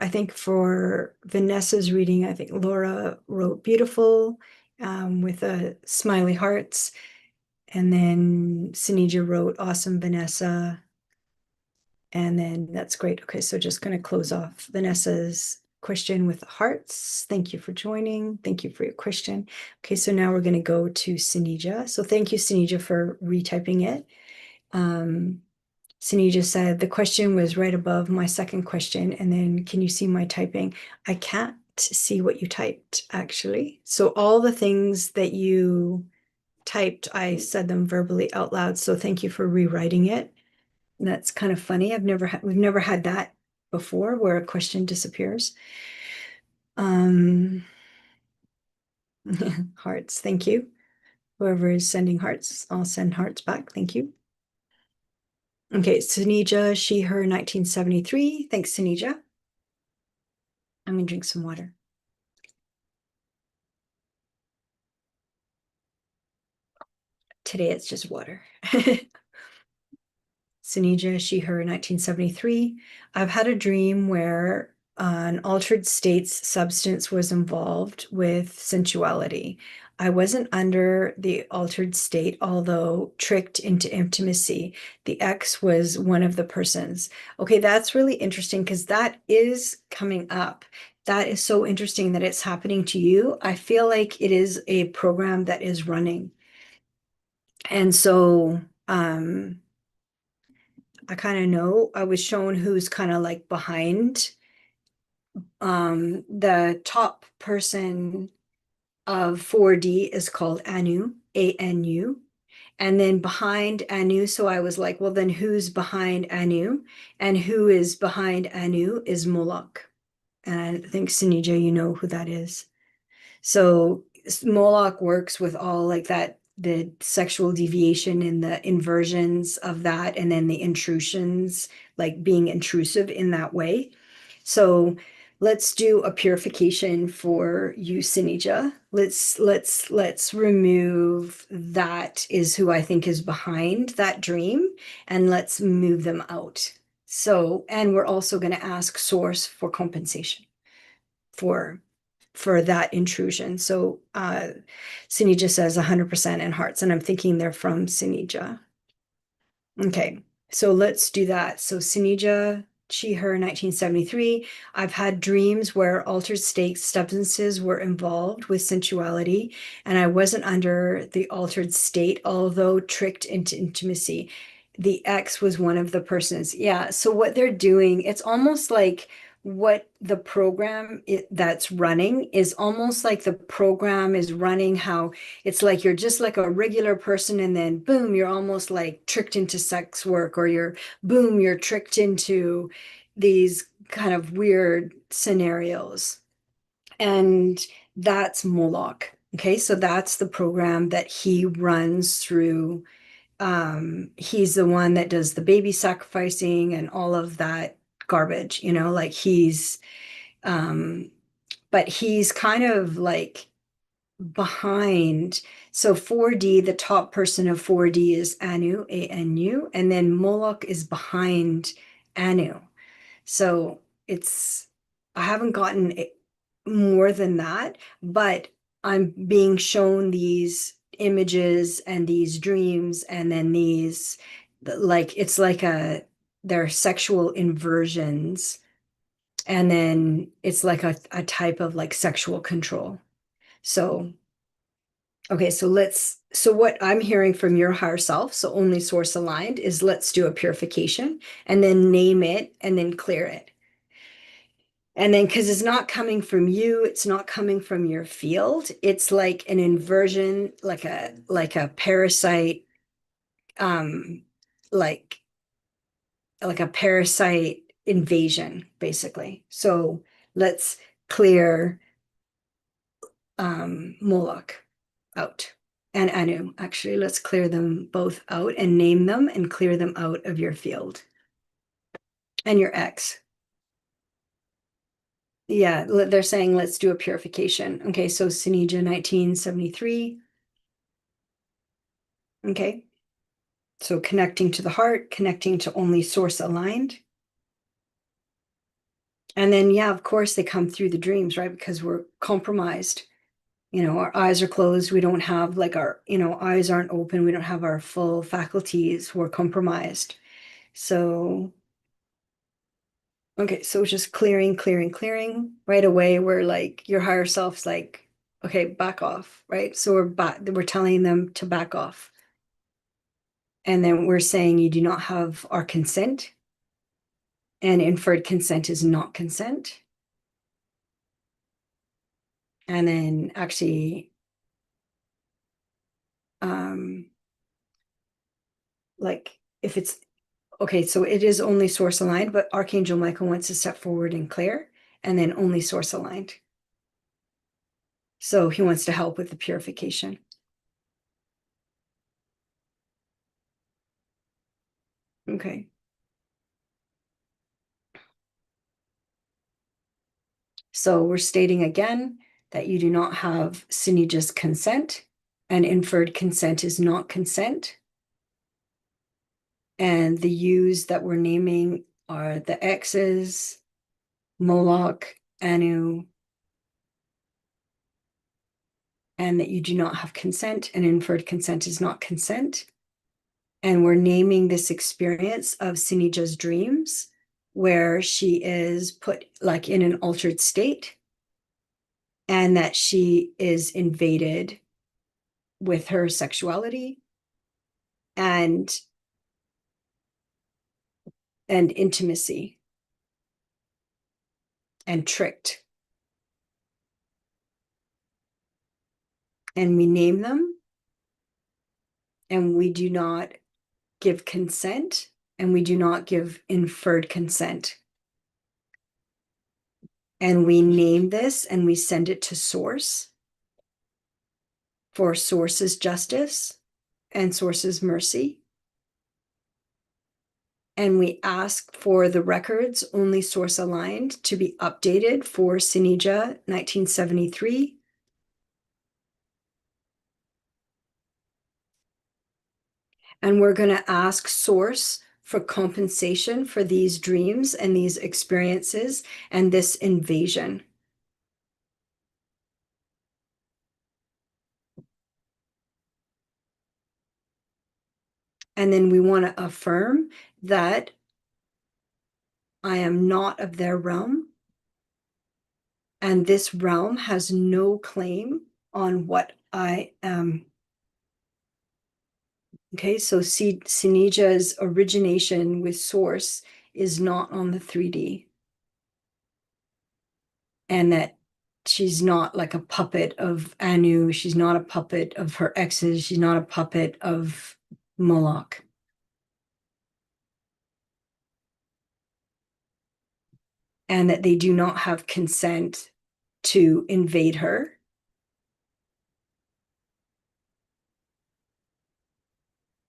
I think for Vanessa's reading, I think Laura wrote beautiful with a smiley hearts. And then Senija wrote, awesome, Vanessa. And then that's great. Okay, so just going to close off Vanessa's question with hearts. Thank you for joining. Thank you for your question. Okay, so now we're going to go to Senija. So thank you, Senija, for retyping it. Senija said the question was right above my second question. And then can you see my typing? I can't see what you typed, actually. So all the things that you typed, I said them verbally out loud. So thank you for rewriting it. That's kind of funny. We've never had that before where a question disappears. Hearts, thank you. Whoever is sending hearts, I'll send hearts back. Thank you. Okay, Senija, she, her, 1973. Thanks, Senija. I'm gonna drink some water. Today it's just water. Senija, she, her, 1973. I've had a dream where an altered states substance was involved with sensuality. I wasn't under the altered state, although tricked into intimacy. The ex was one of the persons. Okay, that's really interesting because that is coming up. That is so interesting that it's happening to you. I feel like it is a program that is running. And so, I kind of know I was shown who's kind of like behind. The top person of 4D is called Anu, A-N-U. And then behind Anu, so I was like, well, then who's behind Anu? And who is behind Anu is Moloch. And I think Senija, you know who that is. So Moloch works with all like that, the sexual deviation and the inversions of that, and then the intrusions, like being intrusive in that way. So let's do a purification for you, Senija. Let's remove that is who I think is behind that dream, and let's move them out. So, and we're also going to ask source for compensation for that intrusion. So Senija says 100% in hearts, and I'm thinking they're from Senija. Okay, so let's do that. So Senija, she, her, 1973. I've had dreams where altered state substances were involved with sensuality, and I wasn't under the altered state, although tricked into intimacy. The ex was one of the persons. Yeah, so what they're doing, it's almost like what the program that's running is almost like the program is running how it's like you're just like a regular person, and then boom, you're almost like tricked into sex work, or you're tricked into these kind of weird scenarios. And that's Moloch. Okay, so that's the program that he runs through. He's the one that does the baby sacrificing and all of that garbage, like um, but he's kind of like behind. So 4D, the top person of 4D is Anu, A-N-U, and then Moloch is behind Anu. So I haven't gotten more than that, but I'm being shown these images and these dreams, and then these, like, it's like they're sexual inversions. And then it's like a type of like sexual control. So, okay, so what I'm hearing from your higher self, so only source aligned, is let's do a purification and then name it and then clear it. And then, because it's not coming from you, it's not coming from your field, it's like an inversion, like a parasite, um, like a parasite invasion, basically. So let's clear Moloch out and Anu. Actually, let's clear them both out and name them and clear them out of your field. And your ex. Yeah, they're saying let's do a purification. Okay, so Senija 1973. Okay, so connecting to the heart, connecting to only source aligned. And then, yeah, of course, they come through the dreams, right? Because we're compromised. our eyes are closed. We don't have like our, eyes aren't open. We don't have our full faculties. We're compromised. So, okay, so just clearing, clearing, clearing right away. We're like, your higher self's like, okay, back off, right? So we're telling them to back off. And then we're saying you do not have our consent, and inferred consent is not consent. And then actually, like if it's okay, so it is only source aligned, but Archangel Michael wants to step forward and clear, and then only source aligned. So he wants to help with the purification. Okay. So we're stating again that you do not have Senija's consent, and inferred consent is not consent. And the U's that we're naming are the X's, Moloch, Anu, and that you do not have consent, and inferred consent is not consent. And we're naming this experience of Senija's dreams, where she is put like in an altered state, and that she is invaded with her sexuality and intimacy and tricked. And we name them, and we do not give consent, and we do not give inferred consent. And we name this and we send it to source for source's justice and source's mercy. And we ask for the records only source aligned to be updated for Senija 1973. And we're going to ask source for compensation for these dreams and these experiences and this invasion. And then we want to affirm that I am not of their realm, and this realm has no claim on what I am. Okay, so Senija's origination with source is not on the 3D. And that she's not like a puppet of Anu. She's not a puppet of her exes. She's not a puppet of Moloch. And that they do not have consent to invade her.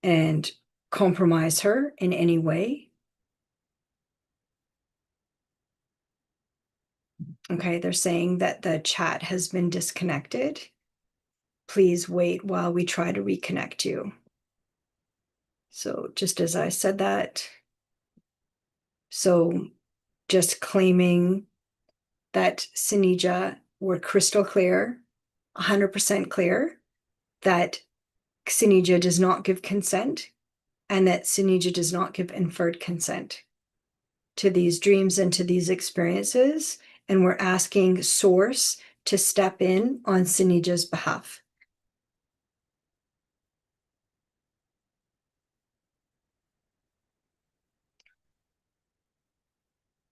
And compromise her in any way. Okay, they're saying that the chat has been disconnected. Please wait while we try to reconnect you. So just as I said that, so just claiming that Senija were crystal clear, 100% clear, that Senija does not give consent, and that Senija does not give inferred consent to these dreams and to these experiences. And we're asking source to step in on Senija's behalf.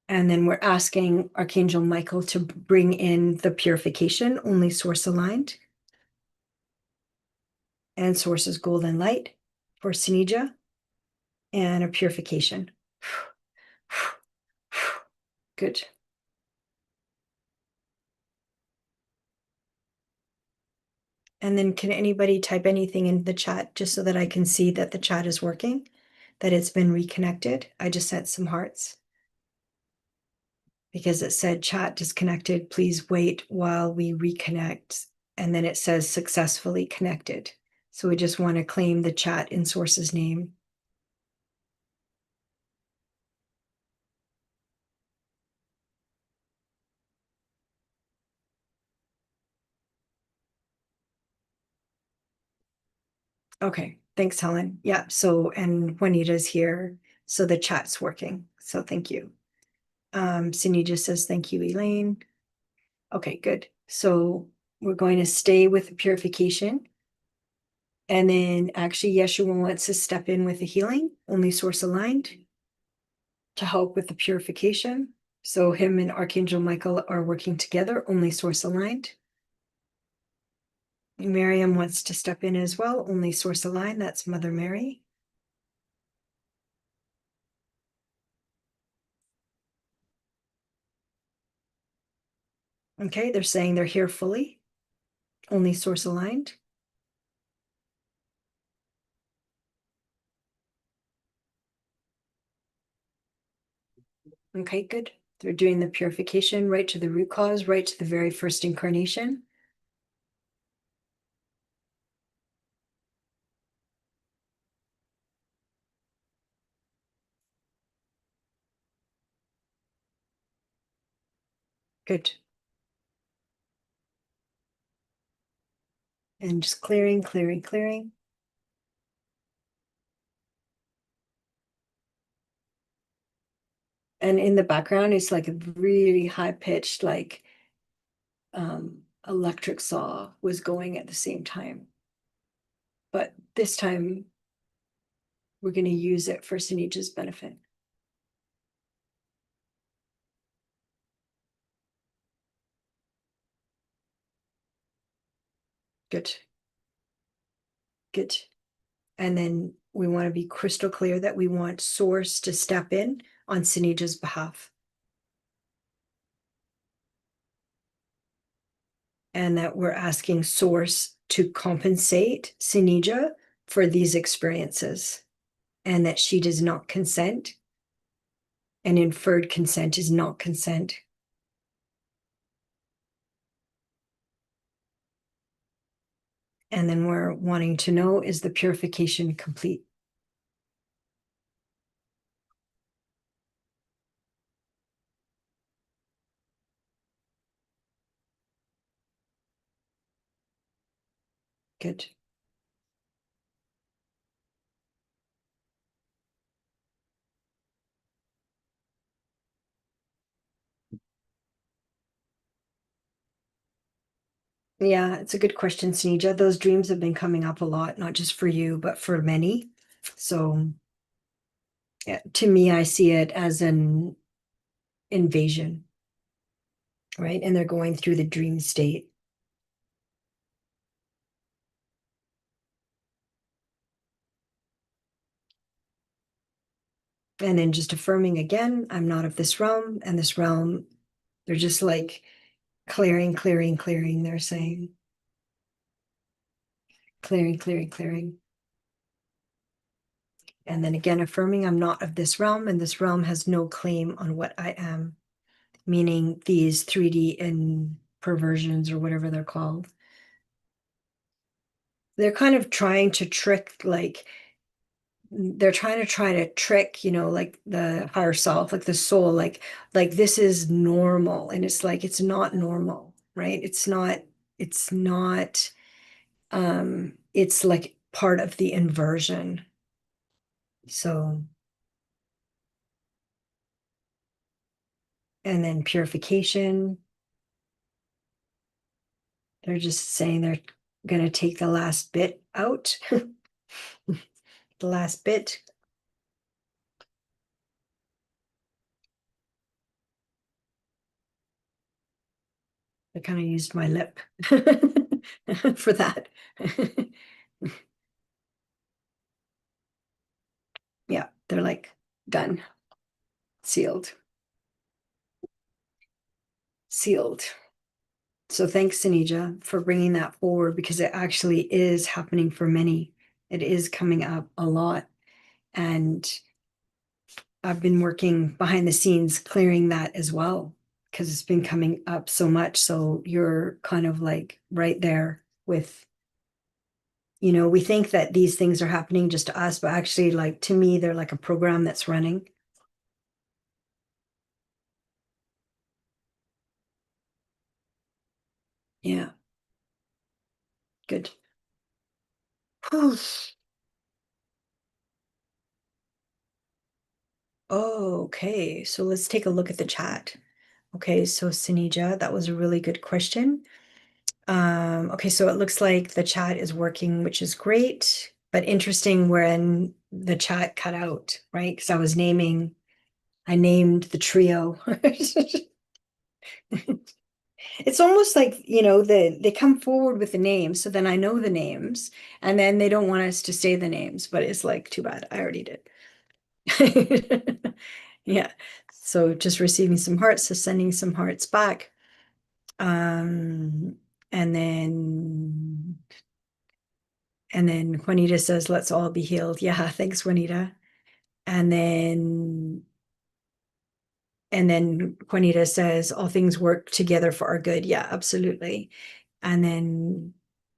And then we're asking Archangel Michael to bring in the purification, only source aligned. And source is golden light for Senija, and a purification. Good. And then can anybody type anything in the chat just so that I can see that the chat is working, that it's been reconnected? I just sent some hearts because it said chat disconnected. Please wait while we reconnect. And then it says successfully connected. So we just want to claim the chat in source's name. Okay, thanks, Helen. Yeah, so, and Juanita's here, so the chat's working, so thank you. Senija says, thank you, Elaine. Okay, good. So we're going to stay with the purification. And then actually, Yeshua wants to step in with the healing, only source aligned, to help with the purification. So him and Archangel Michael are working together, only source aligned. Miriam wants to step in as well, only source aligned. That's Mother Mary. Okay, they're saying they're here fully, only source aligned. Okay, good. They're doing the purification right to the root cause, right to the very first incarnation. Good. And just clearing, clearing, clearing. And in the background, it's like a really high pitched, like electric saw was going at the same time. But this time, we're going to use it for Senija's benefit. Good. Good. And then we want to be crystal clear that we want Source to step in on Senija's behalf. And that we're asking Source to compensate Senija for these experiences, and that she does not consent, and inferred consent is not consent. And then we're wanting to know, is the purification complete? Good. Yeah, it's a good question, Senija. Those dreams have been coming up a lot, not just for you, but for many. So yeah, to me, I see it as an invasion, right? And they're going through the dream state. And then just affirming again, I'm not of this realm, and this realm, they're just like clearing, clearing, clearing. They're saying clearing, clearing, clearing. And then again, affirming I'm not of this realm, and this realm has no claim on what I am, meaning these 3D and perversions or whatever they're called. They're kind of trying to trick, like, they're trying to trick, like the higher self, like the soul, like this is normal. And it's like, it's not normal, right? It's not, it's like part of the inversion. So, and then purification, they're just saying they're going to take the last bit out, the last bit. I kind of used my lip for that. Yeah, they're like done, sealed, sealed. So thanks, Senija, for bringing that forward, because it actually is happening for many. It is coming up a lot. And I've been working behind the scenes clearing that as well, because it's been coming up so much. So you're kind of like right there with, we think that these things are happening just to us, but actually, like, to me, they're like a program that's running. Yeah, good. Oh, okay. So let's take a look at the chat. Okay, so Senija, that was a really good question. Okay, so it looks like the chat is working, which is great, but interesting when the chat cut out, right? Because I named the trio. It's almost like, they come forward with the names, so then I know the names, and then they don't want us to say the names, but it's like, too bad, I already did. Yeah. So just receiving some hearts, so sending some hearts back. Um, and then Juanita says, let's all be healed. Yeah, thanks, Juanita. And then Juanita says, all things work together for our good. Yeah, absolutely. And then,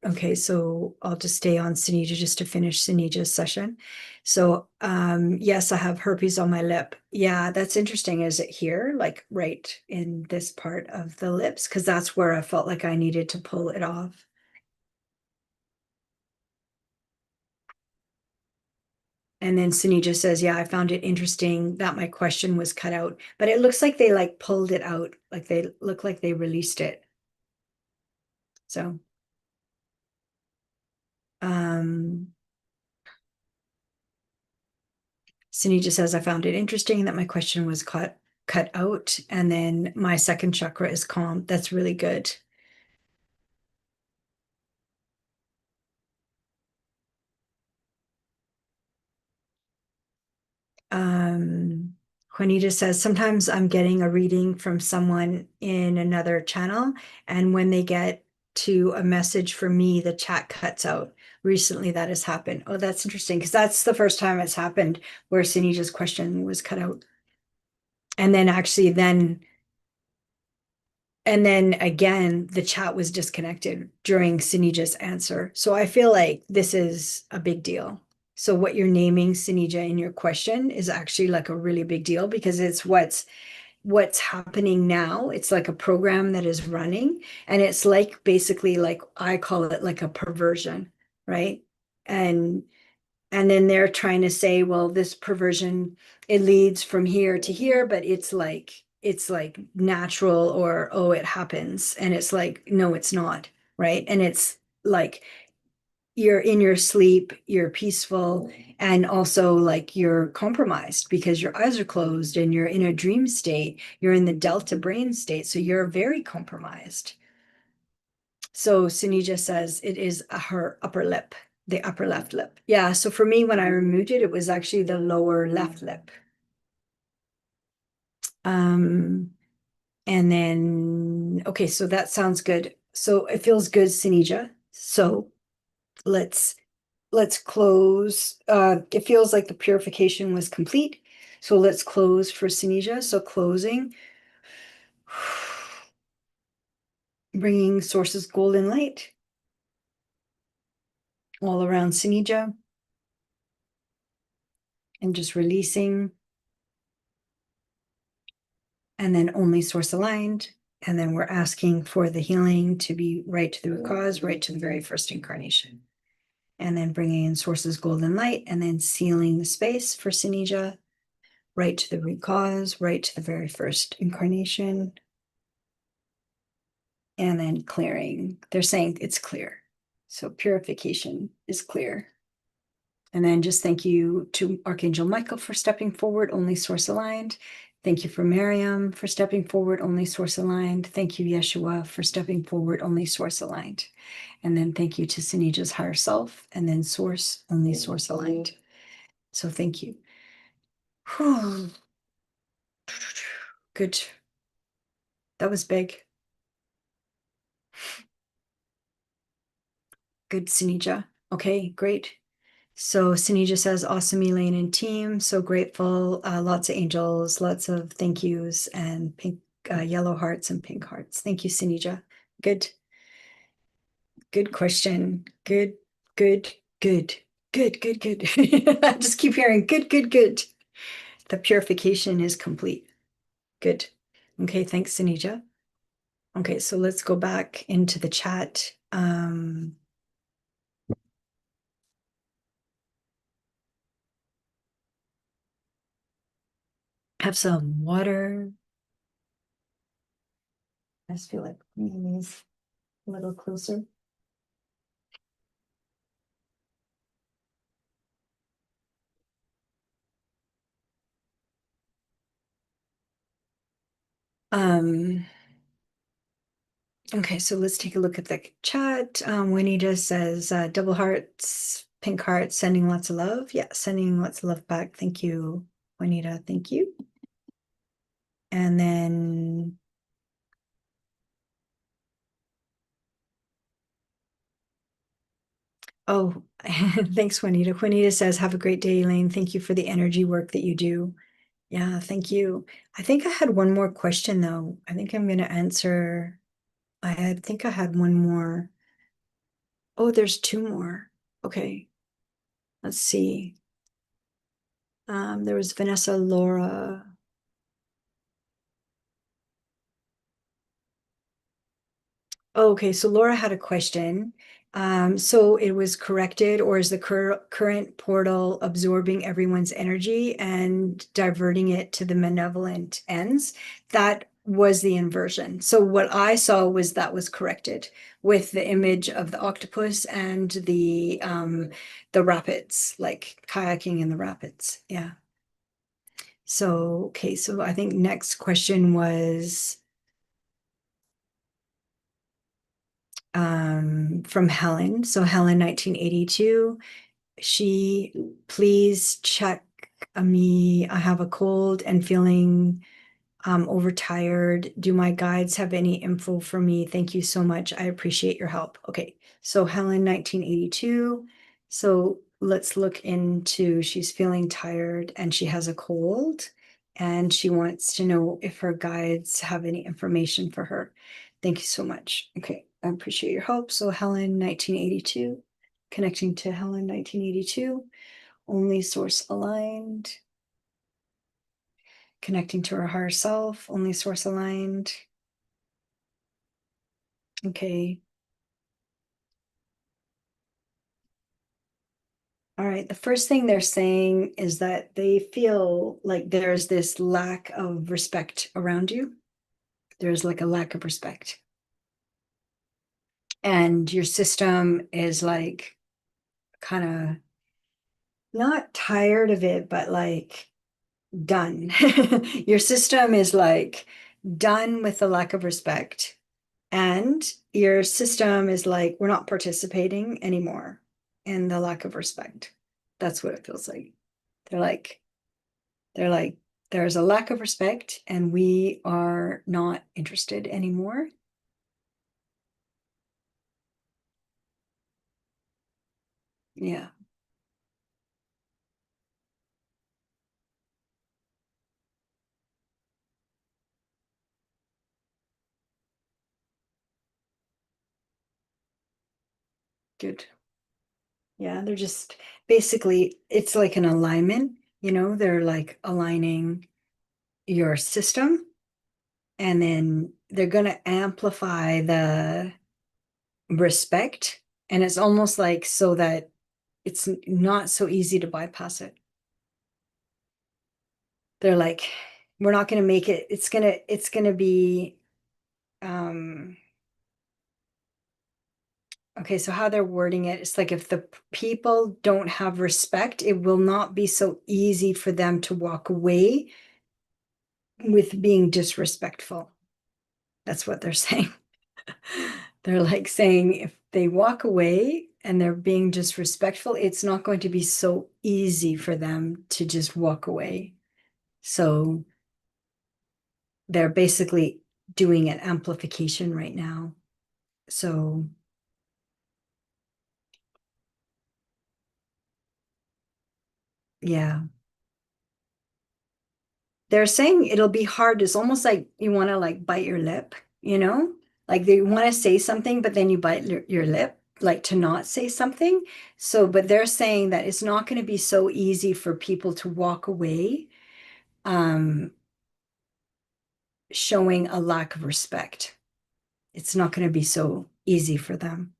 okay, so I'll just stay on Senija just to finish Senija's session. So, yes, I have herpes on my lip. Yeah, that's interesting. Is it here, like right in this part of the lips? Because that's where I felt like I needed to pull it off. And then Senija says, yeah, I found it interesting that my question was cut out, but it looks like they like pulled it out, like they look like they released it. So, um, Senija says, I found it interesting that my question was cut out, and then my second chakra is calm. That's really good. Um, Juanita says, sometimes I'm getting a reading from someone in another channel, and when they get to a message for me, the chat cuts out. Recently, that has happened. Oh, that's interesting because that's the first time it's happened where Sinija's question was cut out. And then actually, again, the chat was disconnected during Sinija's answer. So I feel like this is a big deal. So what you're naming, Senija, in your question is actually like a really big deal because it's what's happening now. It's like a program that is running, and it's like basically like I call it like a perversion, right? And then they're trying to say, well, this perversion, it leads from here to here, but it's like natural, or oh, it happens. And it's like, no, it's not, right? And it's like you're in your sleep, you're peaceful, and also like you're compromised because your eyes are closed and you're in a dream state, you're in the delta brain state, so you're very compromised. So Senija says it is her upper lip, the upper left lip. Yeah, so for me, when I removed it, it was actually the lower left lip. Um, and then, okay, so that sounds good. So it feels good, Senija. So let's close. It feels like the purification was complete. So let's close for Senija. So closing, bringing sources golden light all around Senija, and just releasing, and then only source aligned. And then we're asking for the healing to be right to the root cause, right to the very first incarnation. And then bringing in sources golden light, and then sealing the space for Senija, right to the root cause, right to the very first incarnation. And then clearing. They're saying it's clear. So purification is clear. And then just thank you to Archangel Michael for stepping forward, only source aligned. Thank you for Miriam for stepping forward, only source aligned. Thank you, Yeshua, for stepping forward, only source aligned. And then thank you to Sinija's higher self, and then source, only source aligned. So thank you. Good. That was big. Good, Senija. Okay, great. So Senija says, awesome, Elaine and team. So grateful. Lots of angels, lots of thank yous, and pink, yellow hearts and pink hearts. Thank you, Senija. Good, good question. Good, good, good, good, good, good. I just keep hearing good, good, good. The purification is complete. Good. Okay, thanks, Senija. Okay, so let's go back into the chat. Have some water. I just feel like moving these a little closer. Um, okay, so let's take a look at the chat. Juanita says, double hearts, pink hearts, sending lots of love. Yeah, sending lots of love back. Thank you, Juanita. Thank you. And then oh, thanks, Juanita. Juanita says, have a great day, Elaine. Thank you for the energy work that you do. Yeah, thank you. I think I had one more question though. I think I'm going to answer. Think I had one more. Oh, there's two more. Okay, let's see. There was Vanessa, Laura. Oh, okay, so Laura had a question. So it was corrected, or is the current portal absorbing everyone's energy and diverting it to the malevolent ends? That was the inversion. So what I saw was that was corrected with the image of the octopus and the rapids, like kayaking in the rapids. Yeah. So okay, so I think next question was from Helen. So Helen, 1982, she, please check me. I have a cold and feeling overtired. Do my guides have any info for me? Thank you so much. I appreciate your help. Okay, so Helen, 1982. So let's look into, she's feeling tired and she has a cold and she wants to know if her guides have any information for her. Thank you so much. Okay, I appreciate your help. So Helen, 1982, connecting to Helen, 1982, only source aligned, connecting to her higher self, only source aligned. Okay. All right. The first thing they're saying is that they feel like there's this lack of respect around you. There's like a lack of respect. And your system is like kind of not tired of it, but like done. Your system is like done with the lack of respect. And your system is like, we're not participating anymore in the lack of respect. That's what it feels like. They're like, they're like, there's a lack of respect and we are not interested anymore. Yeah, good. Yeah, they're just basically, it's like an alignment, they're like aligning your system and then they're going to amplify the respect. And it's almost like so that it's not so easy to bypass it. They're like, we're not going to make it. It's going to be, um, okay, so how they're wording it, it's like if the people don't have respect, it will not be so easy for them to walk away with being disrespectful. That's what they're saying. They're like saying if they walk away and they're being disrespectful, it's not going to be so easy for them to just walk away. So they're basically doing an amplification right now. So yeah, they're saying it'll be hard. It's almost like you want to like bite your lip, like they want to say something, but then you bite your lip, like to not say something. So, but they're saying that it's not going to be so easy for people to walk away, um, showing a lack of respect. It's not going to be so easy for them.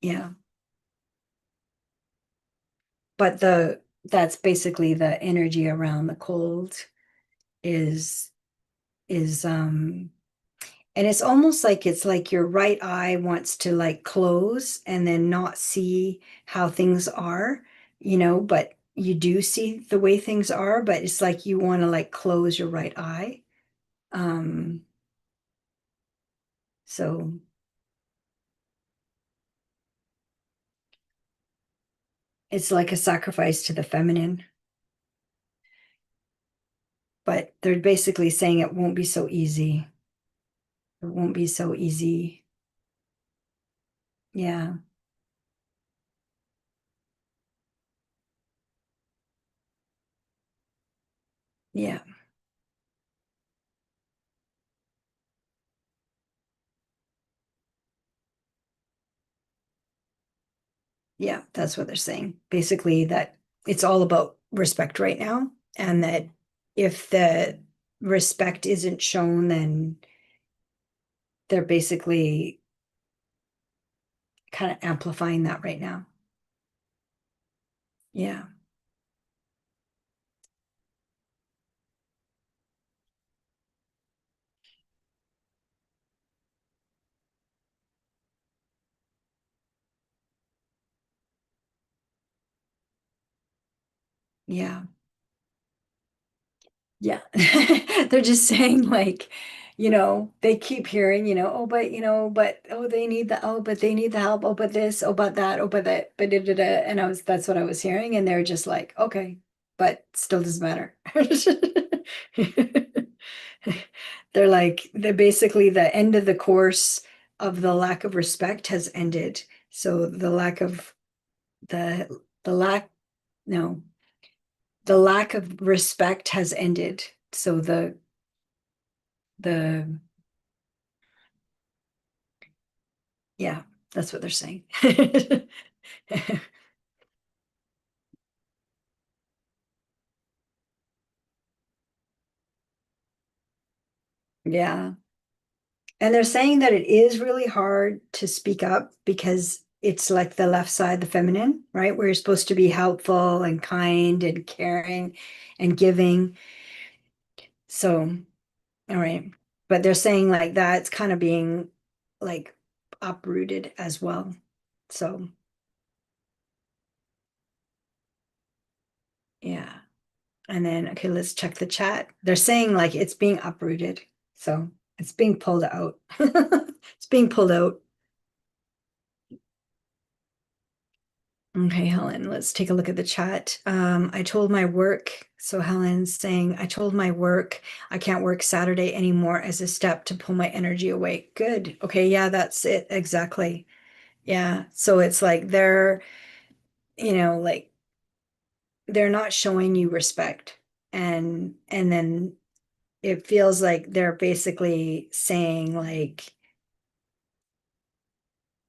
Yeah. But that's basically the energy around the cold. is and it's almost like it's like your right eye wants to like close and then not see how things are, but you do see the way things are, but it's like you want to like close your right eye. Um, so it's like a sacrifice to the feminine, but they're basically saying it won't be so easy. It won't be so easy. Yeah. Yeah. Yeah, that's what they're saying. Basically, that it's all about respect right now, and that if the respect isn't shown, then they're basically kind of amplifying that right now. Yeah, yeah. Yeah. They're just saying like, they keep hearing, oh, but oh, they need but they need the help. Oh, but this, oh, but that, oh, but that, but da, da, da. And that's what I was hearing. And they're just like, okay, but still doesn't matter. They're basically the end of the course of the lack of respect has ended. So the lack, no, the lack of respect has ended. So the yeah, that's what they're saying. Yeah. And they're saying that it is really hard to speak up because it's like the left side, the feminine, right? Where you're supposed to be helpful and kind and caring and giving. So, all right. But they're saying like that's kind of being like uprooted as well. So, yeah. And then, okay, let's check the chat. They're saying like it's being uprooted. So it's being pulled out. It's being pulled out. Okay, Helen, let's take a look at the chat. I told my work. So Helen's saying, I told my work I can't work Saturday anymore as a step to pull my energy away. Good. Okay, yeah, that's it. Exactly. Yeah. So it's like like they're not showing you respect. And then it feels like they're basically saying like,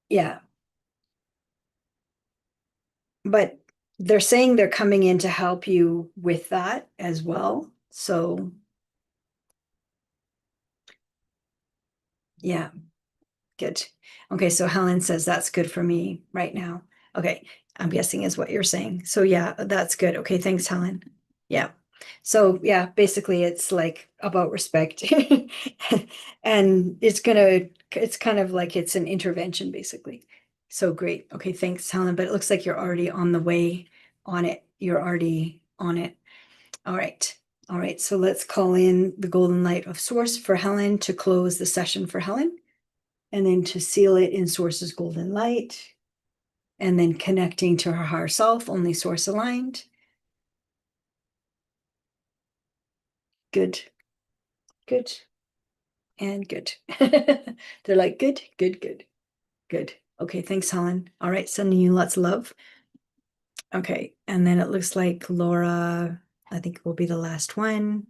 yeah, but they're saying they're coming in to help you with that as well. So yeah, good. Okay, so Helen says that's good for me right now. Okay, I'm guessing is what you're saying. So yeah, that's good. Okay, thanks, Helen. Yeah. So yeah, basically it's like about respect. And it's kind of like it's an intervention basically. So great. Okay, thanks, Helen. But it looks like you're already on the way on it. You're already on it. All right. All right. So let's call in the golden light of source for Helen to close the session for Helen, and then to seal it in source's golden light, and then connecting to her higher self, only source aligned. Good, good, and good. They're like, good, good, good, good. Okay, thanks, Helen. All right, sending you lots of love. Okay, and then it looks like Laura, I think will be the last one.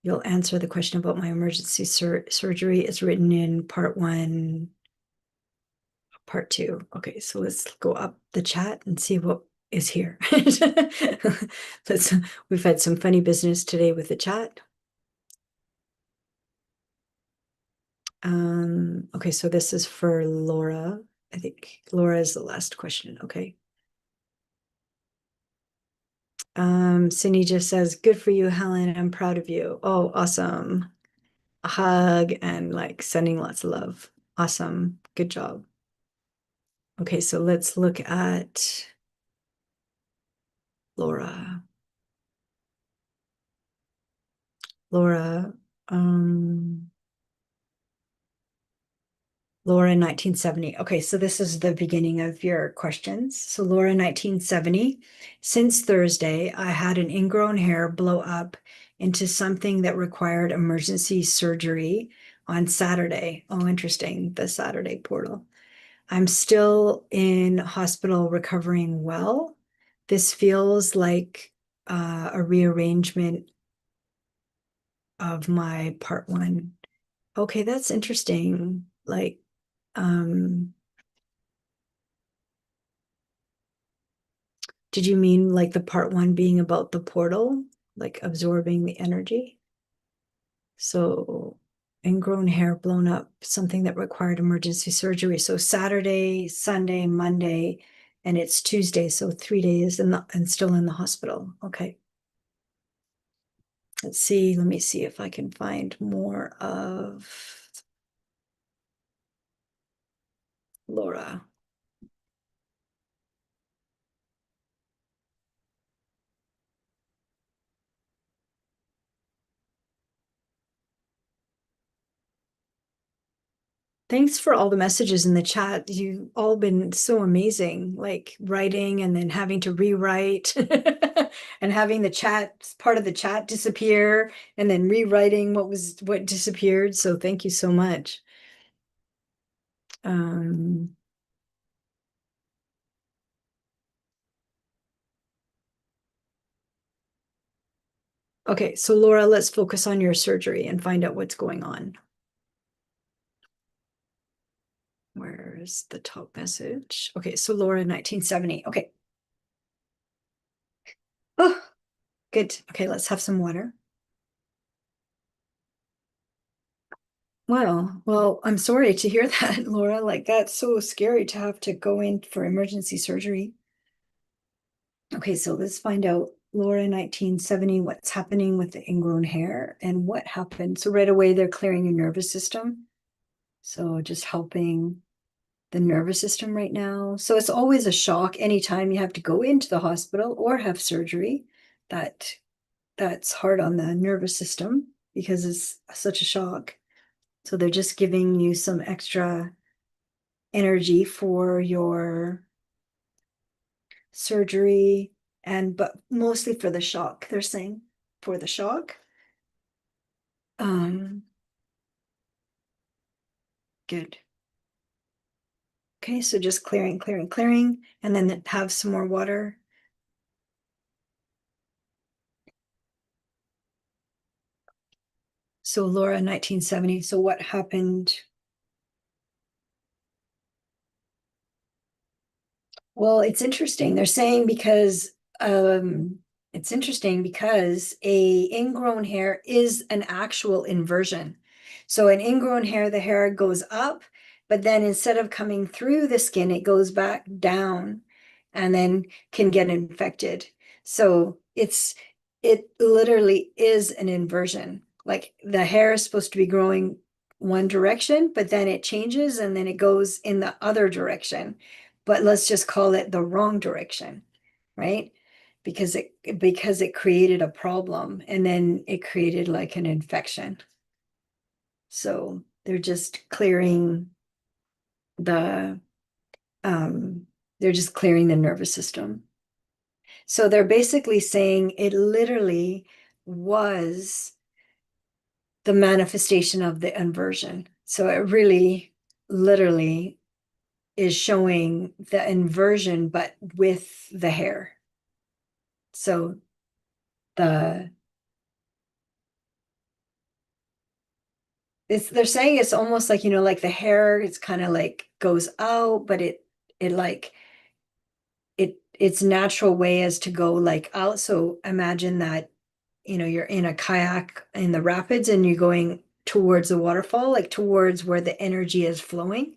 You'll answer the question about my emergency surgery. It's written in part 1, part 2. Okay, so let's go up the chat and see what is here. let's We've had some funny business today with the chat. Okay, so this is for Laura. I think Laura is the last question. Okay. Senija says, good for you, Helen. I'm proud of you. Oh, awesome. A hug and like sending lots of love. Awesome. Good job. Okay, so let's look at Laura. Laura, um, Laura 1970. Okay, so this is the beginning of your questions. So Laura 1970, since Thursday, I had an ingrown hair blow up into something that required emergency surgery on Saturday. Oh, interesting, the Saturday portal. I'm still in hospital recovering well. This feels like a rearrangement of my part one. Okay, that's interesting. Like, um, did you mean like the part one being about the portal, like absorbing the energy? So, ingrown hair blown up, something that required emergency surgery. So Saturday, Sunday, Monday, and it's Tuesday, so 3 days and still in the hospital. Okay. Let's see. Let me see if I can find more of Laura. Thanks for all the messages in the chat. You've all been so amazing, like writing and then having to rewrite and having the chat, part of the chat disappear and then rewriting what disappeared. So thank you so much. Um, okay, so Laura, let's focus on your surgery and find out what's going on. Where's the top message? Okay, so Laura, 1970. Okay. Oh, good. Okay, let's have some water. Well, I'm sorry to hear that, Laura. Like, that's so scary to have to go in for emergency surgery. Okay, so let's find out, Laura, 1970, what's happening with the ingrown hair and what happened. So right away, they're clearing your nervous system. So just helping the nervous system right now. So it's always a shock anytime you have to go into the hospital or have surgery. That that's hard on the nervous system because it's such a shock. So they're just giving you some extra energy for your surgery but mostly for the shock, they're saying for the shock. Um, good. Okay, so just clearing, clearing, clearing, and then have some more water. So Laura, 1970. So what happened? Well, it's interesting. They're saying because it's interesting because a ingrown hair is an actual inversion. So an ingrown hair, the hair goes up, but then instead of coming through the skin, it goes back down and then can get infected. So it literally is an inversion. Like the hair is supposed to be growing one direction, but then it changes and then it goes in the other direction, but let's just call it the wrong direction, right? Because it created a problem and then it created like an infection. So they're just clearing the they're just clearing the nervous system. So they're basically saying it literally was the manifestation of the inversion. So it really literally is showing the inversion, but with the hair. So the they're saying it's almost like, like the hair, it's kind of like goes out, but it like its natural way is to go like out. So imagine that, you're in a kayak in the rapids and you're going towards the waterfall, like towards where the energy is flowing.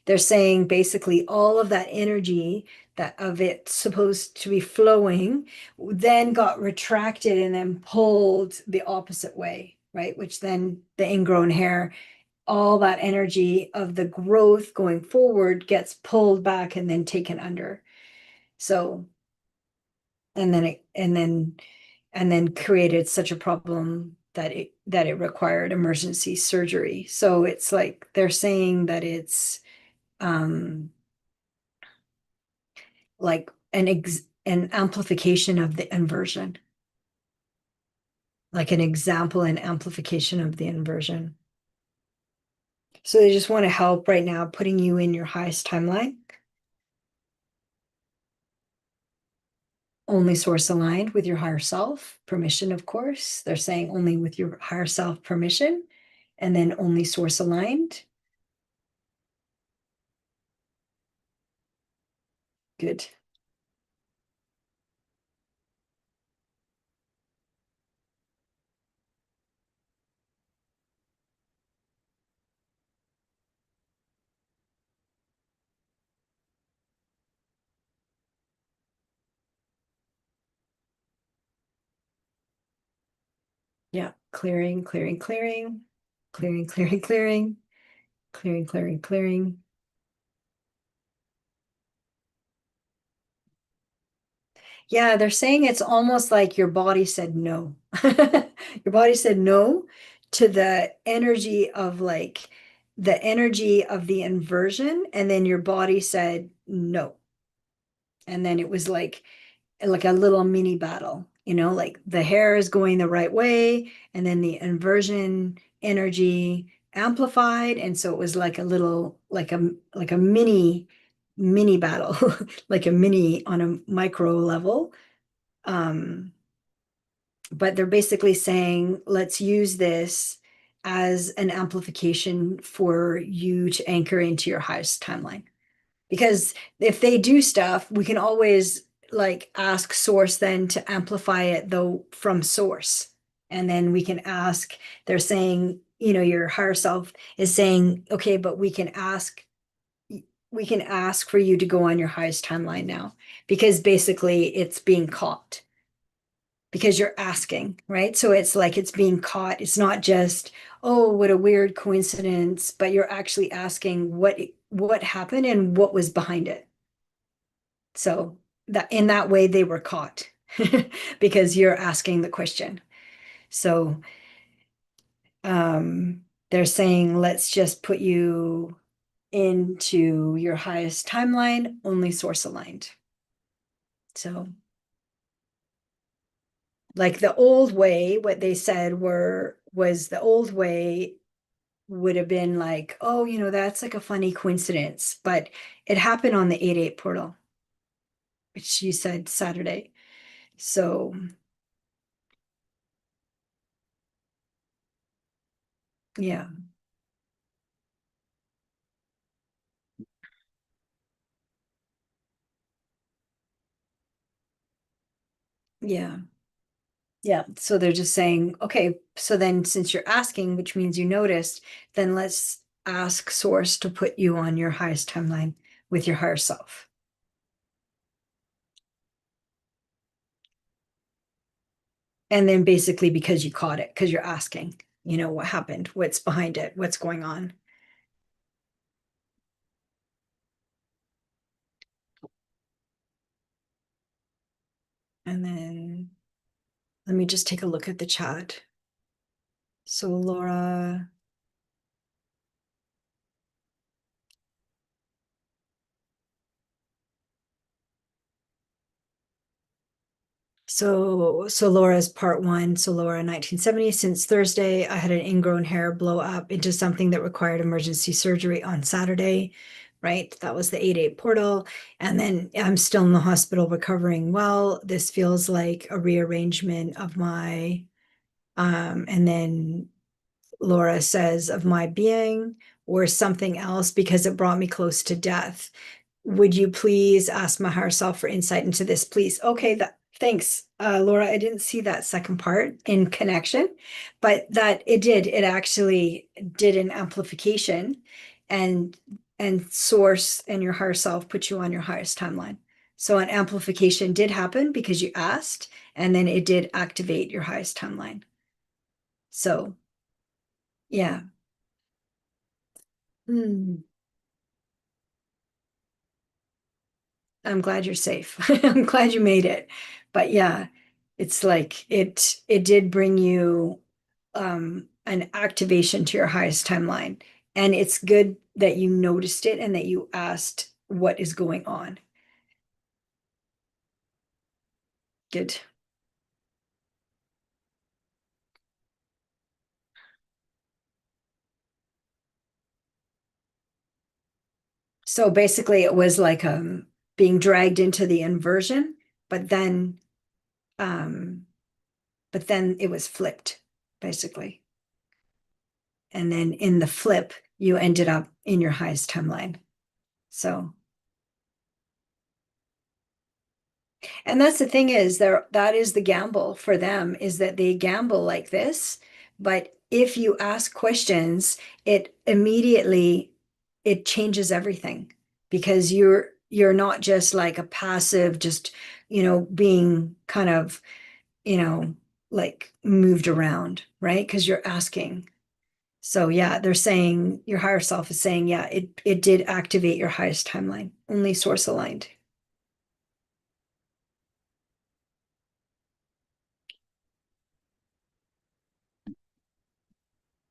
They're saying basically all of that energy that of it supposed to be flowing then got retracted and then pulled the opposite way, right? Which then the ingrown hair, all that energy of the growth going forward gets pulled back and then taken under. So, and then created such a problem that it required emergency surgery. So it's like they're saying that it's um like an amplification of the inversion, like an example and amplification of the inversion. So they just want to help right now, putting you in your highest timeline, only source aligned with your higher self, permission, of course. They're saying only with your higher self permission, and then only source aligned. Good. Yeah. Clearing, clearing, clearing, clearing, clearing, clearing, clearing, clearing, clearing. Yeah, they're saying it's almost like your body said no. Your body said no to the energy of the inversion, and then your body said no. And then it was like a little mini battle, like the hair is going the right way, and then the inversion energy amplified, and so it was like a little like a mini battle, like a mini on a micro level. um but they're basically saying, let's use this as an amplification for you to anchor into your highest timeline. Because if they do stuff, we can always like ask source then to amplify it though from source. And then we can ask, they're saying, your higher self is saying, okay, but we can ask for you to go on your highest timeline now, because basically it's being caught because you're asking, right? So it's like it's being caught. It's not just, oh, what a weird coincidence, but you're actually asking what happened and what was behind it. So that in that way they were caught because you're asking the question. So they're saying, let's just put you into your highest timeline, only source aligned. So like the old way, what they said was the old way would have been like, oh, that's like a funny coincidence, but it happened on the 8-8 portal, which you said Saturday. So yeah, yeah, yeah. So they're just saying, okay, so then since you're asking, which means you noticed, then let's ask source to put you on your highest timeline with your higher self. And then basically because you caught it, because you're asking, what happened, what's behind it, what's going on. And then let me just take a look at the chat. So Laura, so Laura's part one. So Laura, 1970, since Thursday, I had an ingrown hair blow up into something that required emergency surgery on Saturday, right? That was the 8-8 portal. And then I'm still in the hospital recovering well. This feels like a rearrangement of and then Laura says, of my being or something else, because it brought me close to death. Would you please ask my higher self for insight into this, please? Okay, thanks, Laura. I didn't see that second part in connection, but that it actually did an amplification, and source and your higher self put you on your highest timeline. So an amplification did happen because you asked, and then it did activate your highest timeline. So, yeah. Hmm. I'm glad you're safe. I'm glad you made it. But yeah, it's like it did bring you an activation to your highest timeline. And it's good that you noticed it and that you asked what is going on. Good. So basically it was like being dragged into the inversion, but then um it was flipped, basically. And then in the flip, you ended up in your highest timeline. So, and that's the thing is there, that is the gamble for them, is that they gamble like this. But if you ask questions, it immediately it changes everything, because you're not just like a passive, just, being kind of, you know, like moved around, right? Because you're asking. So yeah, they're saying your higher self is saying, yeah, it did activate your highest timeline, only source aligned.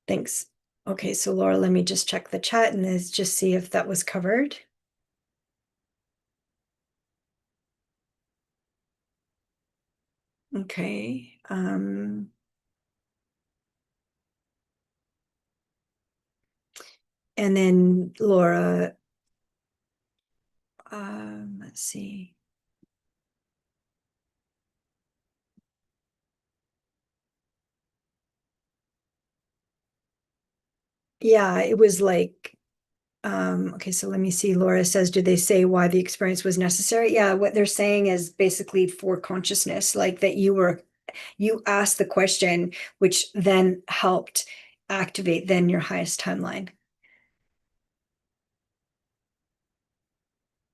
Thanks. Okay, so Laura, let me just check the chat and just see if that was covered. Okay. And then Laura, let's see. Yeah, it was like, okay, so let me see. Laura says, did they say why the experience was necessary? Yeah, what they're saying is basically for consciousness, like that you asked the question, which then helped activate then your highest timeline.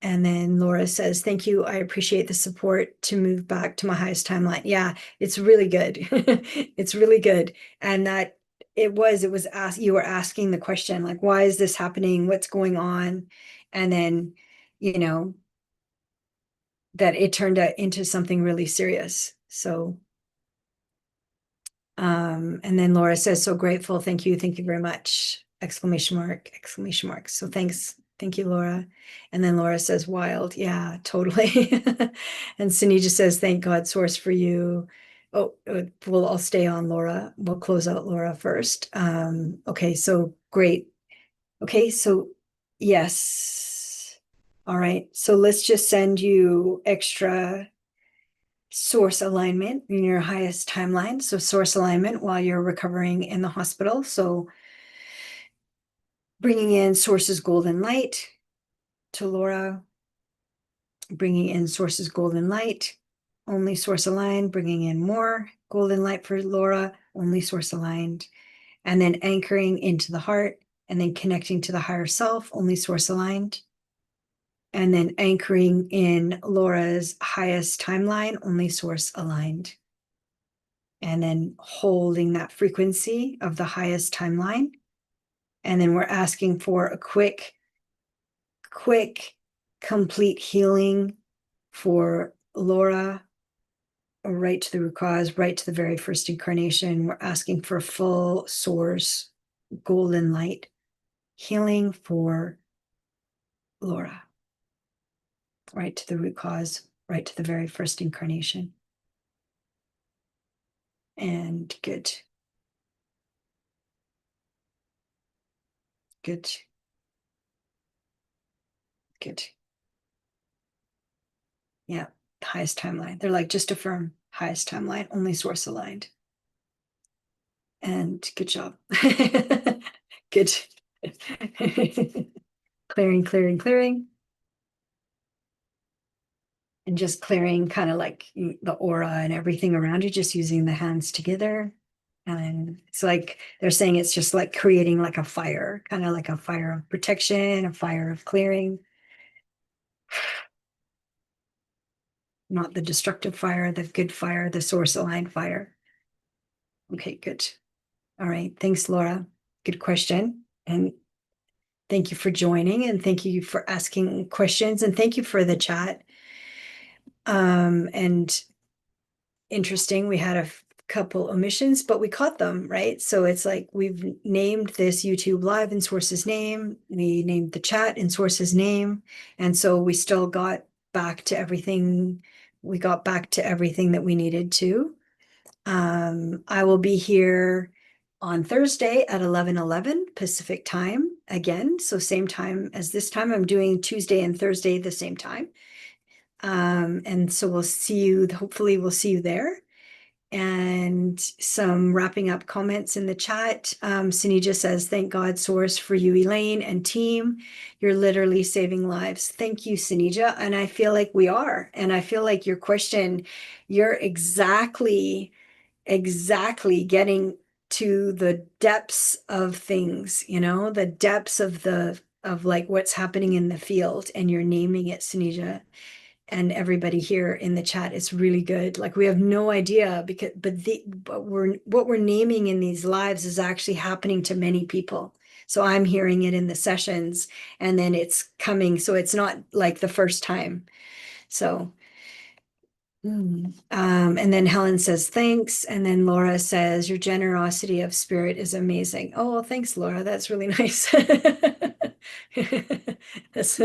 And then Laura says, thank you. I appreciate the support to move back to my highest timeline. Yeah, it's really good. It's really good. And that it was asked, you were asking the question, like, why is this happening? What's going on? And then, you know, that it turned out into something really serious. So, and then Laura says, so grateful. Thank you. Thank you very much. Exclamation mark, exclamation mark. So thanks. Thank you, Laura. And then Laura says, wild. Yeah, totally. And Senija says, thank God, source for you. Oh, well, I'll stay on Laura. We'll close out Laura first. Okay, so great. Okay, so yes. All right. So let's just send you extra source alignment in your highest timeline. So source alignment while you're recovering in the hospital. So bringing in sources golden light to Laura, bringing in sources golden light, only source aligned, bringing in more golden light for Laura, only source aligned, and then anchoring into the heart and then connecting to the higher self, only source aligned. And then anchoring in Laura's highest timeline, only source aligned. And then holding that frequency of the highest timeline. And then we're asking for a quick, complete healing for Laura, right to the root cause, right to the very first incarnation. We're asking for full source, golden light healing for Laura, right to the root cause, right to the very first incarnation. And good. Good. Good. Yeah. Highest timeline. They're like, just affirm highest timeline, only source aligned. And good job. Good. Clearing, clearing, clearing. And just clearing kind of like the aura and everything around you, just using the hands together. And it's like they're saying it's just like creating like a fire, kind of like a fire of protection, a fire of clearing. not the destructive fire, the good fire, the source aligned fire. Okay, good. All right. Thanks, Laura. Good question. And thank you for joining, and thank you for asking questions, and thank you for the chat. And interesting, we had a couple omissions, but we caught them, right? So it's like we've named this YouTube live in Source's name. We named the chat in Source's name. And so we still got back to everything. We got back to everything that we needed to. I will be here on Thursday at 11:11 Pacific time again. So same time as this time. I'm doing Tuesday and Thursday the same time. And so we'll see you, hopefully we'll see you there. And some wrapping up comments in the chat. Senija says, thank God, Source, for you, Elaine, and team. You're literally saving lives. Thank you, Senija. And I feel like we are. And I feel like your question, you're exactly getting to the depths of things, the depths of like what's happening in the field, and you're naming it, Senija. And everybody here in the chat, it's really good. Like we have no idea but what we're naming in these lives is actually happening to many people. So I'm hearing it in the sessions, and then it's coming. So it's not like the first time. So, and then Helen says, thanks. And then Laura says, your generosity of spirit is amazing. Oh, well, thanks, Laura. That's really nice. That's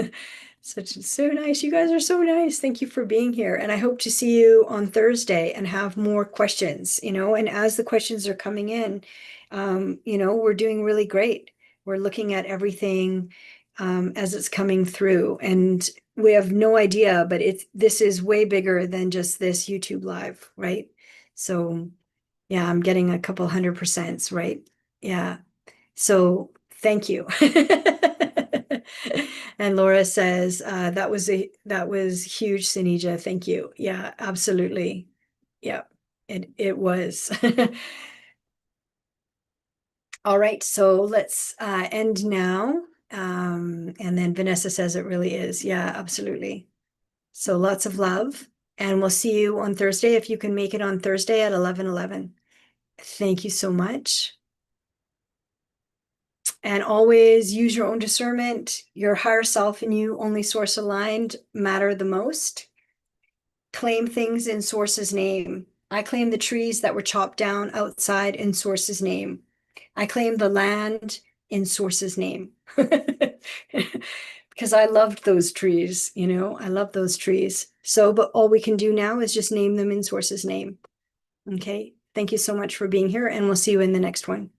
so nice. You guys are so nice. Thank you for being here. And I hope to see you on Thursday and have more questions, and as the questions are coming in, we're doing really great. We're looking at everything as it's coming through, and we have no idea, but this is way bigger than just this YouTube live, right? So yeah, I'm getting a couple 100%, right? Yeah. So thank you. And Laura says, that was huge, Senija. Thank you. Yeah, absolutely. Yeah, it was. All right, so let's end now. And then Vanessa says it really is. Yeah, absolutely. So lots of love, and we'll see you on Thursday if you can make it on Thursday at 11:11. Thank you so much. And always use your own discernment. Your higher self and you, only source aligned, matter the most. Claim things in Source's name. I claim the trees that were chopped down outside in Source's name. I claim the land in Source's name. Because I loved those trees, I love those trees. So, but all we can do now is just name them in Source's name. Okay. Thank you so much for being here, and we'll see you in the next one.